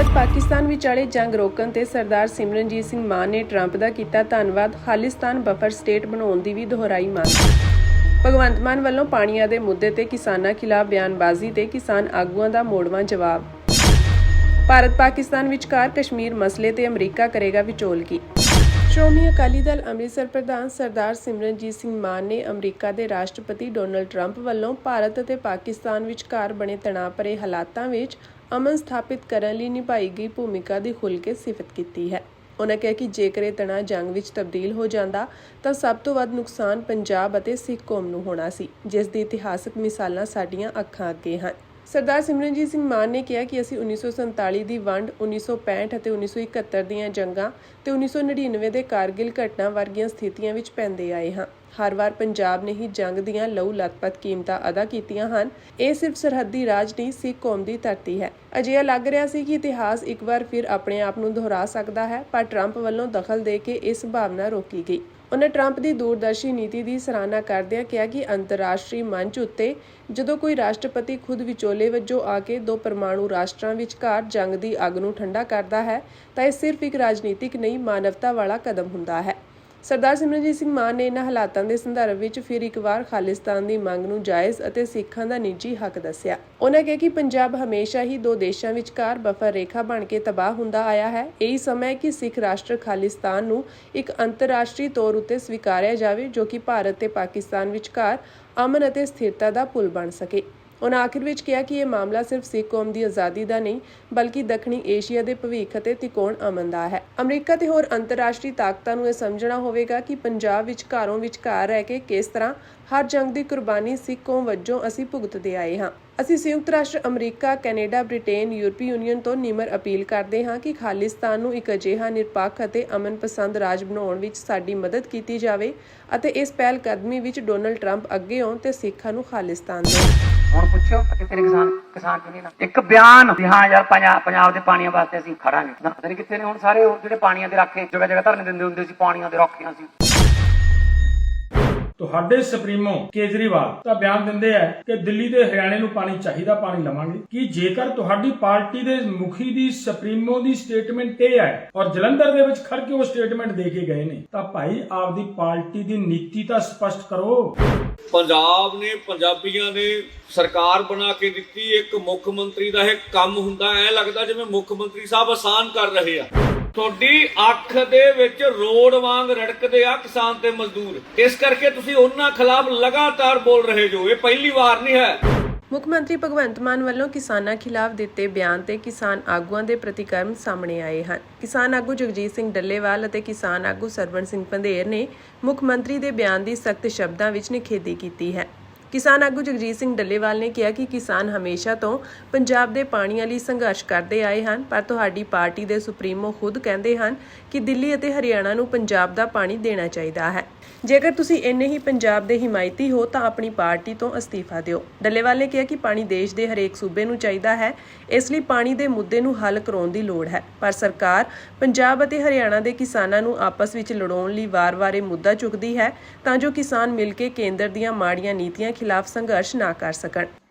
ਭਾਰਤ ਪਾਕਿਸਤਾਨ ਵਿਚਾਲੇ ਜੰਗ ਰੋਕਣ ਤੇ ਸਰਦਾਰ ਸਿਮਰਨਜੀਤ ਸਿੰਘ ਮਾਨ ਨੇ ਟਰੰਪ ਦਾ ਕੀਤਾ ਧੰਨਵਾਦ। ਖਾਲਿਸਤਾਨ ਬਫਰ ਸਟੇਟ ਬਣਾਉਣ ਦੀ ਵੀ ਦੁਹਰਾਈ ਮੰਗ। ਭਗਵੰਤ ਮਾਨ ਵੱਲੋਂ ਪਾਣੀਆਂ ਦੇ ਮੁੱਦੇ ਤੇ ਕਿਸਾਨਾਂ ਖਿਲਾਫ ਬਿਆਨਬਾਜ਼ੀ ਤੇ ਕਿਸਾਨ ਆਗੂਆਂ ਦਾ ਮੋੜਵਾਂ ਜਵਾਬ। ਭਾਰਤ ਪਾਕਿਸਤਾਨ ਵਿਚਕਾਰ ਕਸ਼ਮੀਰ ਮਸਲੇ ਤੇ ਅਮਰੀਕਾ ਕਰੇਗਾ ਵਿਚੋਲਗੀ। ਸ਼੍ਰੋਮਣੀ ਅਕਾਲੀ ਦਲ ਅੰਮ੍ਰਿਤਸਰ ਪ੍ਰਧਾਨ ਸਰਦਾਰ ਸਿਮਰਨਜੀਤ ਸਿੰਘ ਮਾਨ ਨੇ ਅਮਰੀਕਾ ਦੇ ਰਾਸ਼ਟਰਪਤੀ ਡੋਨਲਡ ਟਰੰਪ ਵੱਲੋਂ ਭਾਰਤ ਅਤੇ ਪਾਕਿਸਤਾਨ ਵਿਚਕਾਰ ਬਣੇ ਤਣਾਅ ਭਰੇ ਹਾਲਾਤਾਂ ਵਿੱਚ ਅਮਨ ਸਥਾਪਿਤ ਕਰਨ ਲਈ ਨਿਭਾਈ ਗਈ ਭੂਮਿਕਾ ਦੀ ਖੁੱਲ੍ਹ ਕੇ ਸਿਫਤ ਕੀਤੀ ਹੈ। ਉਨ੍ਹਾਂ ਕਿਹਾ ਕਿ ਜੇਕਰ ਇਹ ਤਣਾਅ ਜੰਗ ਵਿੱਚ ਤਬਦੀਲ ਹੋ ਜਾਂਦਾ ਤਾਂ ਸਭ ਤੋਂ ਵੱਧ ਨੁਕਸਾਨ ਪੰਜਾਬ ਅਤੇ ਸਿੱਖ ਕੌਮ ਨੂੰ ਹੋਣਾ ਸੀ, ਜਿਸ ਦੀ ਇਤਿਹਾਸਕ ਮਿਸਾਲਾਂ ਸਾਡੀਆਂ ਅੱਖਾਂ ਅੱਗੇ ਹਨ। ਸਰਦਾਰ ਸਿਮਰਨਜੀਤ ਸਿੰਘ ਮਾਨ ਨੇ ਕਿਹਾ ਕਿ ਅਸੀਂ 1947 ਦੀ ਵੰਡ, 1965 ਅਤੇ 1971 ਦੀਆਂ ਜੰਗਾਂ ਤੇ 1999 ਦੇ ਕਾਰਗਿਲ ਘਟਨਾ ਵਰਗੀਆਂ ਸਥਿਤੀਆਂ ਵਿੱਚ ਪੈਂਦੇ ਆਏ ਹਾਂ। ਹਰ ਵਾਰ ਪੰਜਾਬ ਨੇ ਹੀ ਜੰਗ ਦੀਆਂ ਲਹੂ ਲਥਪਥ ਕੀਮਤਾਂ ਅਦਾ ਕੀਤੀਆਂ ਹਨ। ਇਹ ਸਿਰਫ ਸਰਹੱਦੀ ਰਾਜ ਨਹੀਂ, ਸਿੱਖ ਕੌਮ ਦੀ ਧਰਤੀ ਹੈ। ਅਜਿਹਾ ਲੱਗ ਰਿਹਾ ਸੀ ਕਿ ਇਤਿਹਾਸ ਇੱਕ ਵਾਰ ਫਿਰ ਆਪਣੇ ਆਪ ਨੂੰ ਦੁਹਰਾ ਸਕਦਾ ਹੈ, ਪਰ ਟਰੰਪ ਵੱਲੋਂ ਦਖਲ ਦੇ ਕੇ ਇਹ ਸੰਭਾਵਨਾ ਰੋਕੀ ਗਈ। ਉਨ੍ਹਾਂ ਟਰੰਪ ਦੀ ਦੂਰਦਰਸ਼ੀ ਨੀਤੀ ਦੀ ਸਰਾਹਨਾ ਕਰਦਿਆਂ ਕਿਹਾ ਕਿ ਅੰਤਰਰਾਸ਼ਟਰੀ ਮੰਚ ਉੱਤੇ ਜਦੋਂ ਕੋਈ ਰਾਸ਼ਟਰਪਤੀ ਖੁਦ ਵਿਚੋਲੇ ਵਜੋਂ ਆ ਕੇ ਦੋ ਪਰਮਾਣੂ ਰਾਸ਼ਟਰਾਂ ਵਿਚਕਾਰ ਜੰਗ ਦੀ ਅੱਗ ਨੂੰ ਠੰਡਾ ਕਰਦਾ ਹੈ ਤਾਂ ਇਹ ਸਿਰਫ ਇੱਕ ਰਾਜਨੀਤਿਕ ਨਹੀਂ, ਮਾਨਵਤਾ ਵਾਲਾ ਕਦਮ ਹੁੰਦਾ ਹੈ। ਸਰਦਾਰ ਸਿਮਰਨਜੀਤ ਸਿੰਘ ਮਾਨ ਨੇ ਇਹਨਾਂ ਹਾਲਾਤਾਂ ਦੇ ਸੰਦਰਭ ਵਿੱਚ ਫਿਰ ਇੱਕ ਵਾਰ ਖਾਲਿਸਤਾਨ ਦੀ ਮੰਗ ਨੂੰ ਜਾਇਜ਼ ਅਤੇ ਸਿੱਖਾਂ ਦਾ ਨਿੱਜੀ ਹੱਕ ਦੱਸਿਆ। ਉਨ੍ਹਾਂ ਕਿਹਾ ਕਿ ਪੰਜਾਬ ਹਮੇਸ਼ਾ ਹੀ ਦੋ ਦੇਸ਼ਾਂ ਵਿਚਕਾਰ ਬਫਰ ਰੇਖਾ ਬਣ ਕੇ ਤਬਾਹ ਹੁੰਦਾ ਆਇਆ ਹੈ। ਇਹੀ ਸਮਾਂ ਹੈ ਕਿ ਸਿੱਖ ਰਾਸ਼ਟਰ ਖਾਲਿਸਤਾਨ ਨੂੰ ਇੱਕ ਅੰਤਰਰਾਸ਼ਟਰੀ ਤੌਰ ਉੱਤੇ ਸਵੀਕਾਰਿਆ ਜਾਵੇ, ਜੋ ਕਿ ਭਾਰਤ ਤੇ ਪਾਕਿਸਤਾਨ ਵਿਚਕਾਰ ਅਮਨ ਅਤੇ ਸਥਿਰਤਾ ਦਾ ਪੁਲ ਬਣ ਸਕੇ। ਉਨ੍ਹਾਂ ਆਖਿਰ ਵਿੱਚ ਕਿਹਾ ਕਿ ਇਹ ਮਾਮਲਾ ਸਿਰਫ ਸਿੱਖ ਕੌਮ ਦੀ ਆਜ਼ਾਦੀ ਦਾ ਨਹੀਂ, ਬਲਕਿ ਦੱਖਣੀ ਏਸ਼ੀਆ ਦੇ ਭਵਿੱਖ ਅਤੇ ਤਿਕੋਣ ਅਮਨ ਦਾ ਹੈ। ਅਮਰੀਕਾ ਤੇ ਹੋਰ ਅੰਤਰਰਾਸ਼ਟਰੀ ਤਾਕਤਾਂ ਨੂੰ ਇਹ ਸਮਝਣਾ ਹੋਵੇਗਾ ਕਿ ਪੰਜਾਬ ਵਿੱਚ ਘਰੋਂ ਵਿਚਕਾਰ ਰਹਿ ਕੇ ਕਿਸ ਤਰ੍ਹਾਂ ਹਰ ਜੰਗ ਦੀ ਕੁਰਬਾਨੀ ਸਿੱਖ ਕੌਮ ਵਜੋਂ ਅਸੀਂ ਭੁਗਤਦੇ ਆਏ ਹਾਂ। ਅਸੀਂ ਸੰਯੁਕਤ ਰਾਸ਼ਟਰ ਅਮਰੀਕਾ, ਕੈਨੇਡਾ, ਬ੍ਰਿਟੇਨ, ਯੂਰਪੀ ਯੂਨੀਅਨ ਤੋਂ ਨਿਮਰ ਅਪੀਲ ਕਰਦੇ ਹਾਂ ਕਿ ਖਾਲਿਸਤਾਨ ਨੂੰ ਇੱਕ ਅਜਿਹਾ ਨਿਰਪੱਖ ਅਤੇ ਅਮਨ ਪਸੰਦ ਰਾਜ ਬਣਾਉਣ ਵਿੱਚ ਸਾਡੀ ਮਦਦ ਕੀਤੀ ਜਾਵੇ ਅਤੇ ਇਸ ਪਹਿਲ ਕਦਮੀ ਵਿੱਚ ਡੋਨਲਡ ਟਰੰਪ ਅੱਗੇ ਆਉਣ ਤੇ ਸਿੱਖਾਂ ਨੂੰ ਖਾਲਿਸਤਾਨ ਦੇਣ। ਹੁਣ ਪੁੱਛੋ ਕਿ ਤੇਰੇ ਕਿਸਾਨ ਕਿਉਂ ਨਹੀਂ ਨਾ ਇੱਕ ਬਿਆਨ ਵੀ ਹਾਂ ਯਾਰ ਪੰਜਾਬ ਦੇ ਪਾਣੀਆਂ ਵਾਸਤੇ ਅਸੀਂ ਖੜਾਂਗੇ ਨਾ, ਪਤਾ ਨਹੀਂ ਕਿੱਥੇ ਨੇ ਹੁਣ ਸਾਰੇ ਜਿਹੜੇ ਪਾਣੀਆਂ ਦੇ ਰਾਖੇ ਜਗ੍ਹਾ ਜਗ੍ਹਾ ਧਰਨੇ ਦਿੰਦੇ ਹੁੰਦੇ ਸੀ, ਪਾਣੀਆਂ ਦੇ ਰਾਖੀਆਂ ਸੀ। ਤੁਹਾਡੇ ਸੁਪਰੀਮੋ ਕੇਜਰੀਵਾਲ ਤਾਂ ਬਿਆਨ ਦਿੰਦੇ ਆ ਕਿ ਦਿੱਲੀ ਤੇ ਹਰਿਆਣੇ ਨੂੰ ਪਾਣੀ ਚਾਹੀਦਾ, ਪਾਣੀ ਲਵਾਂਗੇ। ਕਿ ਜੇਕਰ ਤੁਹਾਡੀ ਪਾਰਟੀ ਦੇ ਮੁਖੀ ਦੀ ਸੁਪਰੀਮੋ ਦੀ ਸਟੇਟਮੈਂਟ ਇਹ ਹੈ ਔਰ ਜਲੰਧਰ ਦੇ ਵਿੱਚ ਖੜ ਕੇ ਉਹ ਸਟੇਟਮੈਂਟ ਦੇ ਕੇ ਗਏ ਨੇ, ਤਾਂ ਭਾਈ ਆਪਦੀ ਪਾਰਟੀ ਦੀ ਨੀਤੀ ਤਾਂ ਸਪਸ਼ਟ ਕਰੋ। ਪੰਜਾਬ ਨੇ, ਪੰਜਾਬੀਆਂ ਨੇ ਸਰਕਾਰ ਬਣਾ ਕੇ ਦਿੱਤੀ। ਇੱਕ ਮੁੱਖ ਮੰਤਰੀ ਦਾ ਇਹ ਕੰਮ ਹੁੰਦਾ, ਐ ਲੱਗਦਾ ਜਿਵੇਂ ਮੁੱਖ ਮੰਤਰੀ ਸਾਹਿਬ ਆਸਾਨ ਕਰ ਰਹੇ ਆ। ਤੁਹਾਡੀ ਅੱਖ ਦੇ ਵਿੱਚ ਰੋਡ ਵਾਂਗ ਰੜਕਦੇ ਆ ਕਿਸਾਨ ਤੇ ਮਜ਼ਦੂਰ, ਇਸ ਕਰਕੇ ਤੁਸੀਂ ਉਹਨਾਂ ਖਿਲਾਫ ਲਗਾਤਾਰ ਬੋਲ ਰਹੇ ਜੋ। ਇਹ ਪਹਿਲੀ ਵਾਰ ਨਹੀਂ ਹੈ। ਮੁੱਖ ਮੰਤਰੀ ਭਗਵੰਤ ਮਾਨ ਵੱਲੋਂ ਕਿਸਾਨਾਂ ਖਿਲਾਫ ਦਿੱਤੇ ਬਿਆਨ ਤੇ ਕਿਸਾਨ ਆਗੂਆਂ ਦੇ ਪ੍ਰਤੀਕਰਮ ਸਾਹਮਣੇ ਆਏ ਹਨ। ਕਿਸਾਨ ਆਗੂ ਜਗਜੀਤ ਸਿੰਘ ਡੱਲੇਵਾਲ ਅਤੇ ਕਿਸਾਨ ਆਗੂ ਸਰਵਣ ਸਿੰਘ ਪੰਧੇਰ ਨੇ ਮੁੱਖ ਮੰਤਰੀ ਦੇ ਬਿਆਨ ਦੀ ਸਖਤ ਸ਼ਬਦਾਂ ਵਿੱਚ ਨਿਖੇਧੀ ਕੀਤੀ ਹੈ। ਕਿਸਾਨ ਆਗੂ ਜਗਜੀਤ ਸਿੰਘ ਡੱਲੇਵਾਲ ਨੇ ਕਿਹਾ ਕਿ ਕਿਸਾਨ ਹਮੇਸ਼ਾ ਤੋਂ ਪੰਜਾਬ ਦੇ ਪਾਣੀਆਂ ਲਈ ਸੰਘਰਸ਼ ਕਰਦੇ ਆਏ ਹਨ, ਪਰ ਤੁਹਾਡੀ ਪਾਰਟੀ ਦੇ ਸੁਪਰੀਮੋ ਖੁਦ ਕਹਿੰਦੇ ਹਨ ਕਿ ਦਿੱਲੀ ਅਤੇ ਹਰਿਆਣਾ ਨੂੰ ਪੰਜਾਬ ਦਾ ਪਾਣੀ ਦੇਣਾ ਚਾਹੀਦਾ ਹੈ। ਜੇਕਰ ਤੁਸੀਂ ਇੰਨੇ ਹੀ ਪੰਜਾਬ ਦੇ ਹਿਮਾਇਤੀ ਹੋ ਤਾਂ ਆਪਣੀ ਪਾਰਟੀ ਤੋਂ ਅਸਤੀਫਾ ਦਿਓ। ਡੱਲੇਵਾਲ ਨੇ ਕਿਹਾ ਕਿ ਪਾਣੀ ਦੇਸ਼ ਦੇ ਹਰੇਕ ਸੂਬੇ ਨੂੰ ਚਾਹੀਦਾ ਹੈ, ਇਸ ਲਈ ਪਾਣੀ ਦੇ ਮੁੱਦੇ ਨੂੰ ਹੱਲ ਕਰਾਉਣ ਦੀ ਲੋੜ ਹੈ, ਪਰ ਸਰਕਾਰ ਪੰਜਾਬ ਅਤੇ ਹਰਿਆਣਾ ਦੇ ਕਿਸਾਨਾਂ ਨੂੰ ਆਪਸ ਵਿੱਚ ਲੜਾਉਣ ਲਈ ਵਾਰ-ਵਾਰ ਇਹ ਮੁੱਦਾ ਚੁੱਕਦੀ ਹੈ ਤਾਂ ਜੋ ਕਿਸਾਨ ਮਿਲ ਕੇ ਕੇਂਦਰ ਦੀਆਂ ਮਾੜੀਆਂ ਨੀਤੀਆਂ ਖਿਲਾਫ ਸੰਘਰਸ਼ ਨਾ ਕਰ ਸਕਣ।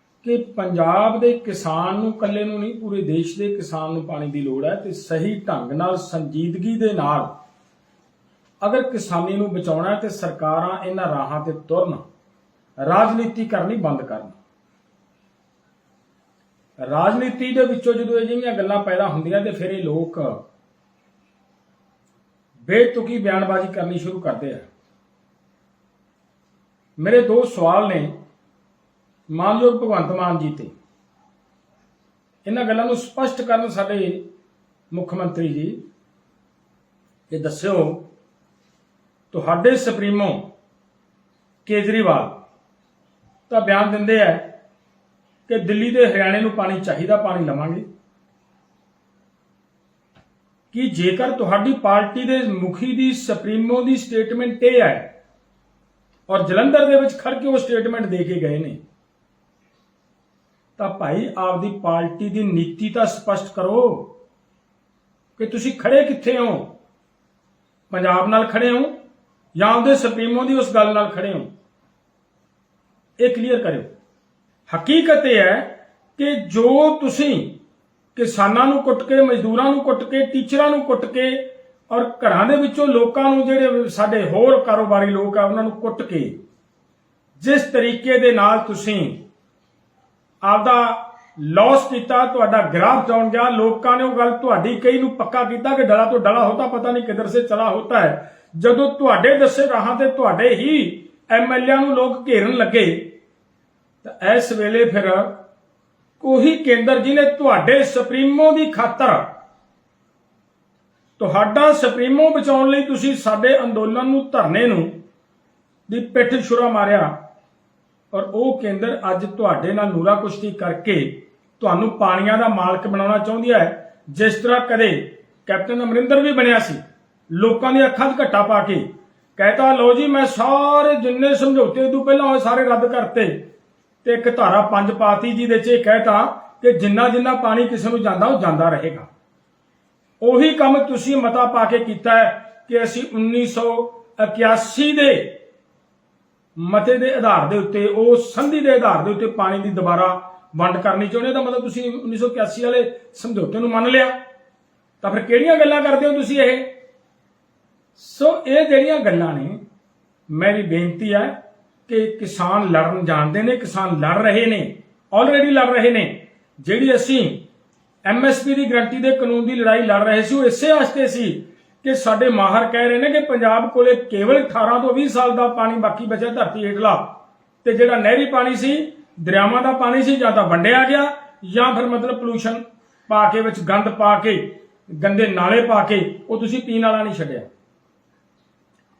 ਕਿ ਪੰਜਾਬ ਦੇ ਕਿਸਾਨ ਨੂੰ ਇਕੱਲੇ ਨੂੰ ਨਹੀਂ, ਪੂਰੇ ਦੇਸ਼ ਦੇ ਕਿਸਾਨ ਨੂੰ ਪਾਣੀ ਦੀ ਲੋੜ ਹੈ ਤੇ ਸਹੀ ਢੰਗ ਨਾਲ, ਸੰਜੀਦਗੀ ਦੇ ਨਾਲ ਅਗਰ ਕਿਸਾਨੀ ਨੂੰ ਬਚਾਉਣਾ ਤੇ ਸਰਕਾਰਾਂ ਇਹਨਾਂ ਰਾਹਾਂ ਤੇ ਤੁਰਨ, ਰਾਜਨੀਤੀ ਕਰਨੀ ਬੰਦ ਕਰਨ। ਰਾਜਨੀਤੀ ਦੇ ਵਿੱਚੋਂ ਜਦੋਂ ਅਜਿਹੀਆਂ ਗੱਲਾਂ ਪੈਦਾ ਹੁੰਦੀਆਂ ਤੇ ਫਿਰ ਇਹ ਲੋਕ ਬੇਤੁਕੀ ਬਿਆਨਬਾਜ਼ੀ ਕਰਨੀ ਸ਼ੁਰੂ ਕਰਦੇ ਆ। ਮੇਰੇ ਦੋ ਸਵਾਲ ਨੇ ਮਾਨਯੋਗ ਭਗਵੰਤ ਮਾਨ ਜੀ ਤੇ। ਇਹਨਾਂ ਗੱਲਾਂ ਨੂੰ ਸਪਸ਼ਟ ਕਰਨ ਸਾਡੇ ਮੁੱਖ ਮੰਤਰੀ ਜੀ, ਇਹ ਦੱਸਿਓ ਤੁਹਾਡੇ ਸੁਪਰੀਮੋ ਕੇਜਰੀਵਾਲ ਤਾਂ ਬਿਆਨ ਦਿੰਦੇ ਆ ਕਿ ਦਿੱਲੀ ਤੇ ਹਰਿਆਣੇ ਨੂੰ ਪਾਣੀ ਚਾਹੀਦਾ, ਪਾਣੀ ਲਵਾਂਗੇ। ਕਿ ਜੇਕਰ ਤੁਹਾਡੀ ਪਾਰਟੀ ਦੇ ਮੁਖੀ ਦੀ ਸੁਪਰੀਮੋ ਦੀ ਸਟੇਟਮੈਂਟ ਇਹ ਹੈ ਔਰ ਜਲੰਧਰ ਦੇ ਵਿੱਚ ਖੜ ਕੇ ਉਹ ਸਟੇਟਮੈਂਟ ਦੇ ਕੇ ਗਏ ਨੇ, ਤਾਂ ਭਾਈ ਆਪਦੀ ਪਾਰਟੀ ਦੀ ਨੀਤੀ ਤਾਂ ਸਪਸ਼ਟ ਕਰੋ ਕਿ ਤੁਸੀਂ ਖੜੇ ਕਿੱਥੇ ਹੋ। ਪੰਜਾਬ ਨਾਲ ਖੜੇ ਹੋ ਜਾਂ ਉਹਦੇ ਸੁਪਰੀਮੋ ਦੀ ਉਸ ਗੱਲ ਨਾਲ ਖੜੇ ਹੋ, ਇਹ ਕਲੀਅਰ ਕਰਿਓ। ਹਕੀਕਤ ਇਹ ਹੈ ਕਿ ਜੋ ਤੁਸੀਂ ਕਿਸਾਨਾਂ ਨੂੰ ਕੁੱਟ ਕੇ, ਮਜ਼ਦੂਰਾਂ ਨੂੰ ਕੁੱਟ ਕੇ, ਟੀਚਰਾਂ ਨੂੰ ਕੁੱਟ ਕੇ ਔਰ ਘਰਾਂ ਦੇ ਵਿੱਚੋਂ ਲੋਕਾਂ ਨੂੰ, ਜਿਹੜੇ ਸਾਡੇ ਹੋਰ ਕਾਰੋਬਾਰੀ ਲੋਕ ਆ, ਉਹਨਾਂ ਨੂੰ ਕੁੱਟ ਕੇ ਜਿਸ ਤਰੀਕੇ ਦੇ ਨਾਲ ਤੁਸੀਂ ਆਪਦਾ ਲੌਸ ਕੀਤਾ, ਤੁਹਾਡਾ ਗ੍ਰਾਫ ਡਾਊਨ ਗਿਆ, ਲੋਕਾਂ ਨੇ ਉਹ ਗੱਲ ਤੁਹਾਡੀ ਕਈ ਨੂੰ ਪੱਕਾ ਕੀਤਾ ਕਿ ਡਲਾ ਤੋਂ ਡਲਾ ਹੋਤਾ ਪਤਾ ਨਹੀਂ ਕਿੱਧਰ ਸੇ ਚਲਾ ਹੋਤਾ ਹੈ। ਜਦੋਂ ਤੁਹਾਡੇ ਦੱਸੇ ਰਾਹਾਂ ਤੇ ਤੁਹਾਡੇ ਹੀ ਐਮਐਲਏ ਨੂੰ ਲੋਕ ਘੇਰਨ ਲੱਗੇ ਤਾਂ ਇਸ ਵੇਲੇ ਫਿਰ ਉਹੀ ਕੇਂਦਰ ਜਿਹਨੇ ਤੁਹਾਡੇ ਸੁਪਰੀਮੋ ਦੀ ਖਾਤਰ, ਤੁਹਾਡਾ ਸੁਪਰੀਮੋ ਬਚਾਉਣ ਲਈ ਤੁਸੀਂ ਸਾਡੇ ਅੰਦੋਲਨ ਨੂੰ, ਧਰਨੇ ਨੂੰ ਦੀ ਪਿੱਠ ਛੁਰਾ ਮਾਰਿਆ, ਔਰ ਉਹ ਕੇਂਦਰ ਅੱਜ ਤੁਹਾਡੇ ਨਾਲ ਨੂਰਾ ਕੁਸ਼ਤੀ ਕਰਕੇ ਤੁਹਾਨੂੰ ਪਾਣੀਆਂ ਦਾ ਮਾਲਕ ਬਣਾਉਣਾ ਚਾਹੁੰਦੀ ਹੈ। ਜਿਸ ਤਰ੍ਹਾਂ ਕਦੇ ਕੈਪਟਨ ਅਮਰਿੰਦਰ ਵੀ ਬਣਿਆ ਸੀ, ਲੋਕਾਂ ਦੀ ਅੱਖਾਂ 'ਚ ਘੱਟਾ ਪਾ ਕੇ ਕਹਿਤਾ, ਲਓ ਜੀ ਮੈਂ ਸਾਰੇ ਜਿੰਨੇ ਸਮਝੌਤੇ ਉਦੋਂ ਪਹਿਲਾਂ ਹੋਏ ਸਾਰੇ ਰੱਦ ਕਰਤੇ, ਤੇ ਇੱਕ ਧਾਰਾ 5 ਪਾਤੀ ਜਿਹਦੇ 'ਚ ਇਹ ਕਹਿਤਾ ਕਿ ਜਿੰਨਾ ਜਿੰਨਾ ਪਾਣੀ ਕਿਸੇ ਨੂੰ ਜਾਂਦਾ ਉਹ ਜਾਂਦਾ ਰਹੇਗਾ। ਉਹੀ ਕੰਮ ਤੁਸੀਂ ਮਤਾ ਪਾ ਕੇ ਕੀਤਾ ਹੈ ਕਿ ਅਸੀਂ 1981 ਦੇ ਮਤੇ ਦੇ ਆਧਾਰ ਦੇ ਉੱਤੇ, ਉਹ ਸੰਧੀ ਦੇ ਆਧਾਰ ਦੇ ਉੱਤੇ ਪਾਣੀ ਦੀ ਦੁਬਾਰਾ ਵੰਡ ਕਰਨੀ ਚਾਹੁੰਦੇ। ਤਾਂ ਮਤਲਬ ਤੁਸੀਂ 1981 ਵਾਲੇ ਸਮਝੌਤੇ ਨੂੰ ਮੰਨ ਲਿਆ। ਤਾਂ ਫਿਰ ਕਿਹੜੀਆਂ ਗੱਲਾਂ ਕਰਦੇ ਹੋ ਤੁਸੀਂ ਇਹ? ਸੋ ਇਹ ਜਿਹੜੀਆਂ ਗੱਲਾਂ ਨੇ, ਮੇਰੀ ਬੇਨਤੀ ਹੈ ਕਿ ਕਿਸਾਨ ਲੜਨ ਜਾਣਦੇ ਨੇ, ਕਿਸਾਨ ਲੜ ਰਹੇ ਨੇ, ਆਲਰੇਡੀ ਲੜ ਰਹੇ ਨੇ। ਜਿਹੜੀ ਅਸੀਂ ਐਮਐਸਪੀ ਦੀ ਗਰੰਟੀ ਦੇ ਕਾਨੂੰਨ ਦੀ ਲੜਾਈ ਲੜ ਰਹੇ ਸੀ, ਉਹ ਇਸੇ ਵਾਸਤੇ ਸੀ ਕਿ ਸਾਡੇ ਮਾਹਰ ਕਹਿ ਰਹੇ ਨੇ ਕਿ ਪੰਜਾਬ ਕੋਲੇ ਕੇਵਲ 18 ਤੋਂ 20 ਸਾਲ ਦਾ ਪਾਣੀ ਬਾਕੀ ਬਚਿਆ ਧਰਤੀ ਹੇਠਲਾ, ਤੇ ਜਿਹੜਾ ਨਹਿਰੀ ਪਾਣੀ ਸੀ, ਦਰਿਆਵਾਂ ਦਾ ਪਾਣੀ ਸੀ, ਜਾਂ ਤਾਂ ਵੰਡਿਆ ਗਿਆ ਜਾਂ ਫਿਰ ਮਤਲਬ ਪੋਲੂਸ਼ਨ ਪਾ ਕੇ, ਵਿੱਚ ਗੰਦ ਪਾ ਕੇ, ਗੰਦੇ ਨਾਲੇ ਪਾ ਕੇ ਉਹ ਤੁਸੀਂ ਪੀਣ ਵਾਲਾ ਨਹੀਂ ਛੱਡਿਆ।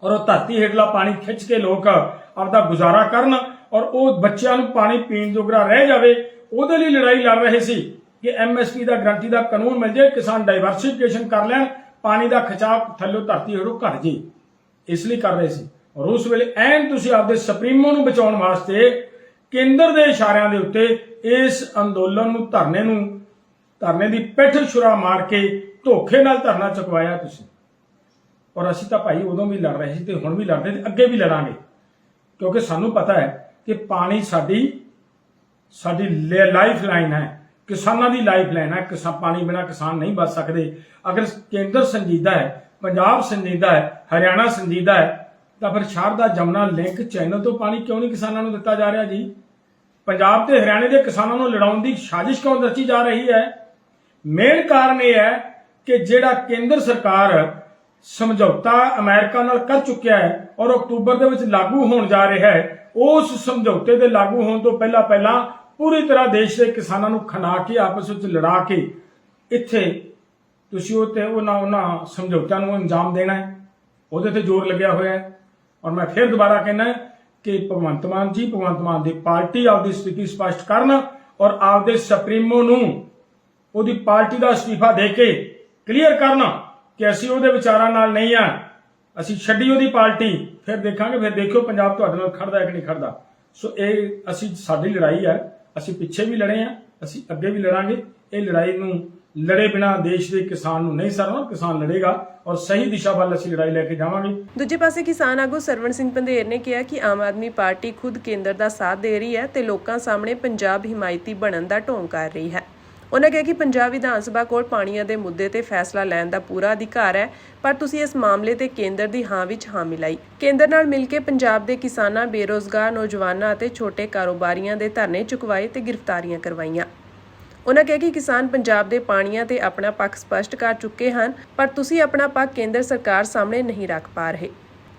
ਔਰ ਉਹ ਧਰਤੀ ਹੇਠਲਾ ਪਾਣੀ ਖਿੱਚ ਕੇ ਲੋਕ ਆਪਦਾ ਗੁਜ਼ਾਰਾ ਕਰਨ ਔਰ ਉਹ ਬੱਚਿਆਂ ਨੂੰ ਪਾਣੀ ਪੀਣ ਜੋਗਰਾ ਰਹਿ ਜਾਵੇ, ਉਹਦੇ ਲਈ ਲੜਾਈ ਲੜ ਰਹੇ ਸੀ ਕਿ ਐਮਐਸਪੀ ਦਾ ਗਰੰਟੀ ਦਾ ਕਾਨੂੰਨ ਮਿਲ ਜਾਏ, ਕਿਸਾਨ ਡਾਈਵਰਸਿਫਿਕੇਸ਼ਨ ਕਰ ਲੈਣ, ਪਾਣੀ ਦਾ ਖਿਚਾਅ ਥੱਲੇ ਧਰਤੀ ਹੇਠੋਂ ਘਟ ਜੇ, ਇਸ ਲਈ ਕਰ ਰਹੇ ਸੀ। ਔਰ ਉਸ ਵੇਲੇ ਐਨ ਤੁਸੀਂ ਆਪਦੇ ਸੁਪਰੀਮੋ ਨੂੰ ਬਚਾਉਣ ਵਾਸਤੇ ਕੇਂਦਰ ਦੇ ਇਸ਼ਾਰਿਆਂ ਦੇ ਉੱਤੇ ਇਸ ਅੰਦੋਲਨ ਨੂੰ, ਧਰਨੇ ਦੀ ਪਿੱਠ ਛੁਰਾ ਮਾਰ ਕੇ ਧੋਖੇ ਨਾਲ ਧਰਨਾ ਚੁਕਵਾਇਆ ਤੁਸੀਂ। ਔਰ ਅਸੀਂ ਤਾਂ ਭਾਈ ਉਦੋਂ ਵੀ ਲੜ ਰਹੇ ਸੀ ਤੇ ਹੁਣ ਵੀ ਲੜਦੇ ਤੇ ਅੱਗੇ ਵੀ ਲੜਾਂਗੇ, ਕਿਉਂਕਿ ਸਾਨੂੰ ਪਤਾ ਹੈ ਕਿ ਪਾਣੀ ਸਾਡੀ ਲਾਈਫ ਲਾਈਨ ਹੈ, ਕਿਸਾਨਾਂ ਦੀ ਲਾਈਫ ਲਾਈਨ ਹੈ। ਪਾਣੀ ਬਿਨਾਂ ਕਿਸਾਨ ਨਹੀਂ ਬਚ ਸਕਦੇ। ਅਗਰ ਕੇਂਦਰ ਸੰਜੀਦਾ ਹੈ, ਪੰਜਾਬ ਸੰਜੀਦਾ ਹੈ, ਹਰਿਆਣਾ ਸੰਜੀਦਾ ਹੈ, ਤਾਂ ਫਿਰ ਸ਼ਾਰਦਾ ਜਮਨਾ ਲਿੰਕ ਚੈਨਲ ਤੋਂ ਪਾਣੀ ਕਿਉਂ ਨਹੀਂ ਕਿਸਾਨਾਂ ਨੂੰ ਦਿੱਤਾ ਜਾ ਰਿਹਾ ਜੀ? ਪੰਜਾਬ ਤੇ ਹਰਿਆਣੇ ਦੇ ਕਿਸਾਨਾਂ ਨੂੰ ਲੜਾਉਣ ਦੀ ਸਾਜ਼ਿਸ਼ ਕਿਉਂ ਰਚੀ ਜਾ ਰਹੀ ਹੈ? ਮੇਨ ਕਾਰਨ ਇਹ ਹੈ ਕਿ ਜਿਹੜਾ ਕੇਂਦਰ ਸਰਕਾਰ ਸਮਝੌਤਾ ਅਮਰੀਕਾ ਨਾਲ ਕਰ ਚੁੱਕਿਆ ਹੈ ਔਰ ਅਕਤੂਬਰ ਦੇ ਵਿੱਚ ਲਾਗੂ ਹੋਣ ਜਾ ਰਿਹਾ ਹੈ, ਉਸ ਸਮਝੌਤੇ ਦੇ ਲਾਗੂ ਹੋਣ ਤੋਂ ਪਹਿਲਾਂ ਪੂਰੀ ਤਰ੍ਹਾਂ ਦੇਸ਼ ਦੇ ਕਿਸਾਨਾਂ ਨੂੰ ਖਣਾ ਕੇ, ਆਪਸ ਵਿੱਚ ਲੜਾ ਕੇ, ਇੱਥੇ ਤੁਸੀਂ ਉਹਨਾਂ ਸਮਝੌਤਿਆਂ ਨੂੰ ਅੰਜਾਮ ਦੇਣਾ ਹੈ, ਉਹਦੇ ਤੇ ਜ਼ੋਰ ਲੱਗਿਆ ਹੋਇਆ ਹੈ। ਔਰ ਮੈਂ ਫਿਰ ਦੁਬਾਰਾ ਕਹਿਣਾ ਕਿ ਭਗਵੰਤ ਮਾਨ ਦੀ ਪਾਰਟੀ ਆਪਦੀ ਸਥਿਤੀ ਸਪਸ਼ਟ ਕਰਨ ਔਰ ਆਪਦੇ ਸੁਪਰੀਮੋ ਨੂੰ ਉਹਦੀ ਪਾਰਟੀ ਦਾ ਅਸਤੀਫਾ ਦੇ ਕੇ ਕਲੀਅਰ ਕਰਨ ਕਿ ਅਸੀਂ ਉਹਦੇ ਵਿਚਾਰਾਂ ਨਾਲ ਨਹੀਂ ਆ, ਅਸੀਂ ਛੱਡੀ ਉਹਦੀ ਪਾਰਟੀ, ਫਿਰ ਦੇਖਾਂਗੇ, ਫਿਰ ਦੇਖਿਓ ਪੰਜਾਬ ਤੁਹਾਡੇ ਨਾਲ ਖੜਦਾ ਹੈ ਕਿ ਨਹੀਂ ਖੜਦਾ। ਸੋ ਇਹ ਸਾਡੀ ਲੜਾਈ ਹੈ, ਅਸੀਂ ਪਿੱਛੇ ਵੀ ਲੜੇ ਆ, ਅਸੀਂ ਅੱਗੇ ਵੀ ਲੜਾਂਗੇ। ਇਹ ਲੜਾਈ ਨੂੰ ਲੜੇ ਬਿਨਾ ਦੇਸ਼ ਦੇ ਕਿਸਾਨ ਨੂੰ ਨਹੀਂ ਸਰਨਾ, ਕਿਸਾਨ ਲੜੇਗਾ ਔਰ ਸਹੀ ਦਿਸ਼ਾ ਵੱਲ ਅਸੀਂ ਲੜਾਈ ਲੈ ਕੇ ਜਾਵਾਂਗੇ। ਦੂਜੇ ਪਾਸੇ ਕਿਸਾਨ ਆਗੂ ਸਰਵਣ ਸਿੰਘ ਪੰਧੇਰ ਨੇ ਕਿਹਾ ਕਿ ਆਮ ਆਦਮੀ ਪਾਰਟੀ ਖੁਦ ਕੇਂਦਰ ਦਾ ਸਾਥ ਦੇ ਰਹੀ ਹੈ ਤੇ ਲੋਕਾਂ ਸਾਹਮਣੇ ਪੰਜਾਬ ਹਿਮਾਇਤੀ ਬਣਨ ਦਾ ਢੋਂਗ ਕਰ ਰਹੀ ਹੈ। ਉਹਨਾਂ ਕਿਹਾ ਕਿ ਪੰਜਾਬ ਵਿਧਾਨ ਸਭਾ ਕੋਲ ਪਾਣੀਆਂ ਦੇ ਮੁੱਦੇ ਤੇ ਫੈਸਲਾ ਲੈਣ ਦਾ ਪੂਰਾ ਅਧਿਕਾਰ ਹੈ, ਪਰ ਤੁਸੀਂ ਇਸ ਮਾਮਲੇ ਤੇ ਕੇਂਦਰ ਦੀ ਹਾਂ ਵਿੱਚ ਹਾਂ ਮਿਲਾਈ। ਕੇਂਦਰ ਨਾਲ ਮਿਲ ਕੇ ਪੰਜਾਬ ਦੇ ਕਿਸਾਨਾਂ, ਬੇਰੋਜ਼ਗਾਰ ਨੌਜਵਾਨਾਂ ਅਤੇ ਛੋਟੇ ਕਾਰੋਬਾਰੀਆਂ ਦੇ ਧਰਨੇ ਚੁਕਵਾਏ ਤੇ ਗ੍ਰਿਫਤਾਰੀਆਂ ਕਰਵਾਈਆਂ। ਉਹਨਾਂ ਕਿਹਾ ਕਿ ਕਿਸਾਨ ਪੰਜਾਬ ਦੇ ਪਾਣੀਆਂ ਤੇ ਆਪਣਾ ਪੱਖ ਸਪਸ਼ਟ ਕਰ ਚੁੱਕੇ ਹਨ, ਪਰ ਤੁਸੀਂ ਆਪਣਾ ਪੱਖ ਕੇਂਦਰ ਸਰਕਾਰ ਸਾਹਮਣੇ ਨਹੀਂ ਰੱਖ ਪਾ ਰਹੇ।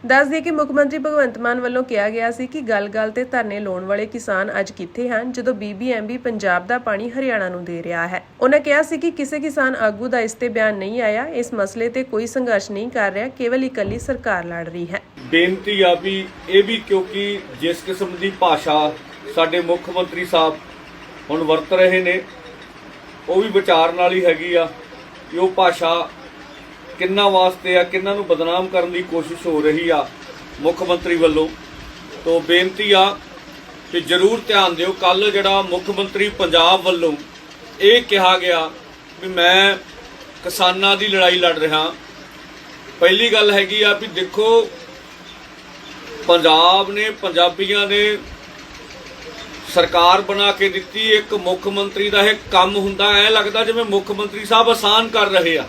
ਦੱਸ ਦਈਏ ਕਿ ਮੁੱਖ ਮੰਤਰੀ ਭਗਵੰਤ ਮਾਨ ਵੱਲੋਂ ਕਿਹਾ ਗਿਆ ਸੀ ਕਿ ਗੱਲ-ਗੱਲ ਤੇ ਧਰਨੇ ਲਾਉਣ ਵਾਲੇ ਕਿਸਾਨ ਅੱਜ ਕਿੱਥੇ ਹਨ ਜਦੋਂ BBMB ਪੰਜਾਬ ਦਾ ਪਾਣੀ ਹਰਿਆਣਾ ਨੂੰ ਦੇ ਰਿਹਾ ਹੈ। ਉਹਨਾਂ ਕਿਹਾ ਸੀ ਕਿ ਕਿਸੇ ਕਿਸਾਨ ਆਗੂ ਦਾ ਇਸ ਤੇ ਬਿਆਨ ਨਹੀਂ ਆਇਆ, ਇਸ ਮਸਲੇ ਤੇ ਕੋਈ ਸੰਘਰਸ਼ ਨਹੀਂ ਕਰ ਰਿਹਾ, ਕੇਵਲ ਇਕੱਲੀ ਸਰਕਾਰ ਲੜ ਰਹੀ ਹੈ। ਬੇਨਤੀ ਆ ਵੀ ਇਹ ਵੀ ਕਿਉਂਕਿ ਜਿਸ ਕਿਸਮ ਦੀ ਭਾਸ਼ਾ ਸਾਡੇ ਮੁੱਖ ਮੰਤਰੀ ਸਾਹਿਬ ਹੁਣ ਵਰਤ ਰਹੇ ਨੇ, ਉਹ ਵੀ ਵਿਚਾਰ ਨਾਲ ਹੀ ਹੈਗੀ ਆ ਕਿ ਉਹ ਭਾਸ਼ਾ ਕਿੰਨਾ ਵਾਸਤੇ ਆ, ਕਿੰਨਾਂ ਨੂੰ ਬਦਨਾਮ ਕਰਨ ਦੀ ਕੋਸ਼ਿਸ਼ ਹੋ ਰਹੀ ਆ ਮੁੱਖ ਮੰਤਰੀ ਵੱਲੋਂ। ਤੋਂ ਬੇਨਤੀ ਆ ਕਿ ਜ਼ਰੂਰ ਧਿਆਨ ਦਿਓ। ਕੱਲ ਜਿਹੜਾ ਮੁੱਖ ਮੰਤਰੀ ਪੰਜਾਬ ਵੱਲੋਂ ਇਹ ਕਿਹਾ ਗਿਆ ਵੀ ਮੈਂ ਕਿਸਾਨਾਂ ਦੀ ਲੜਾਈ ਲੜ ਰਿਹਾ, ਪਹਿਲੀ ਗੱਲ ਹੈਗੀ ਆ ਵੀ ਦੇਖੋ ਪੰਜਾਬ ਨੇ, ਪੰਜਾਬੀਆਂ ਨੇ ਸਰਕਾਰ ਬਣਾ ਕੇ ਦਿੱਤੀ, ਇੱਕ ਮੁੱਖ ਮੰਤਰੀ ਦਾ ਇਹ ਕੰਮ ਹੁੰਦਾ, ਐ ਲੱਗਦਾ ਜਿਵੇਂ ਮੁੱਖ ਮੰਤਰੀ ਸਾਹਿਬ ਆਸਾਨ ਕਰ ਰਹੇ ਆ।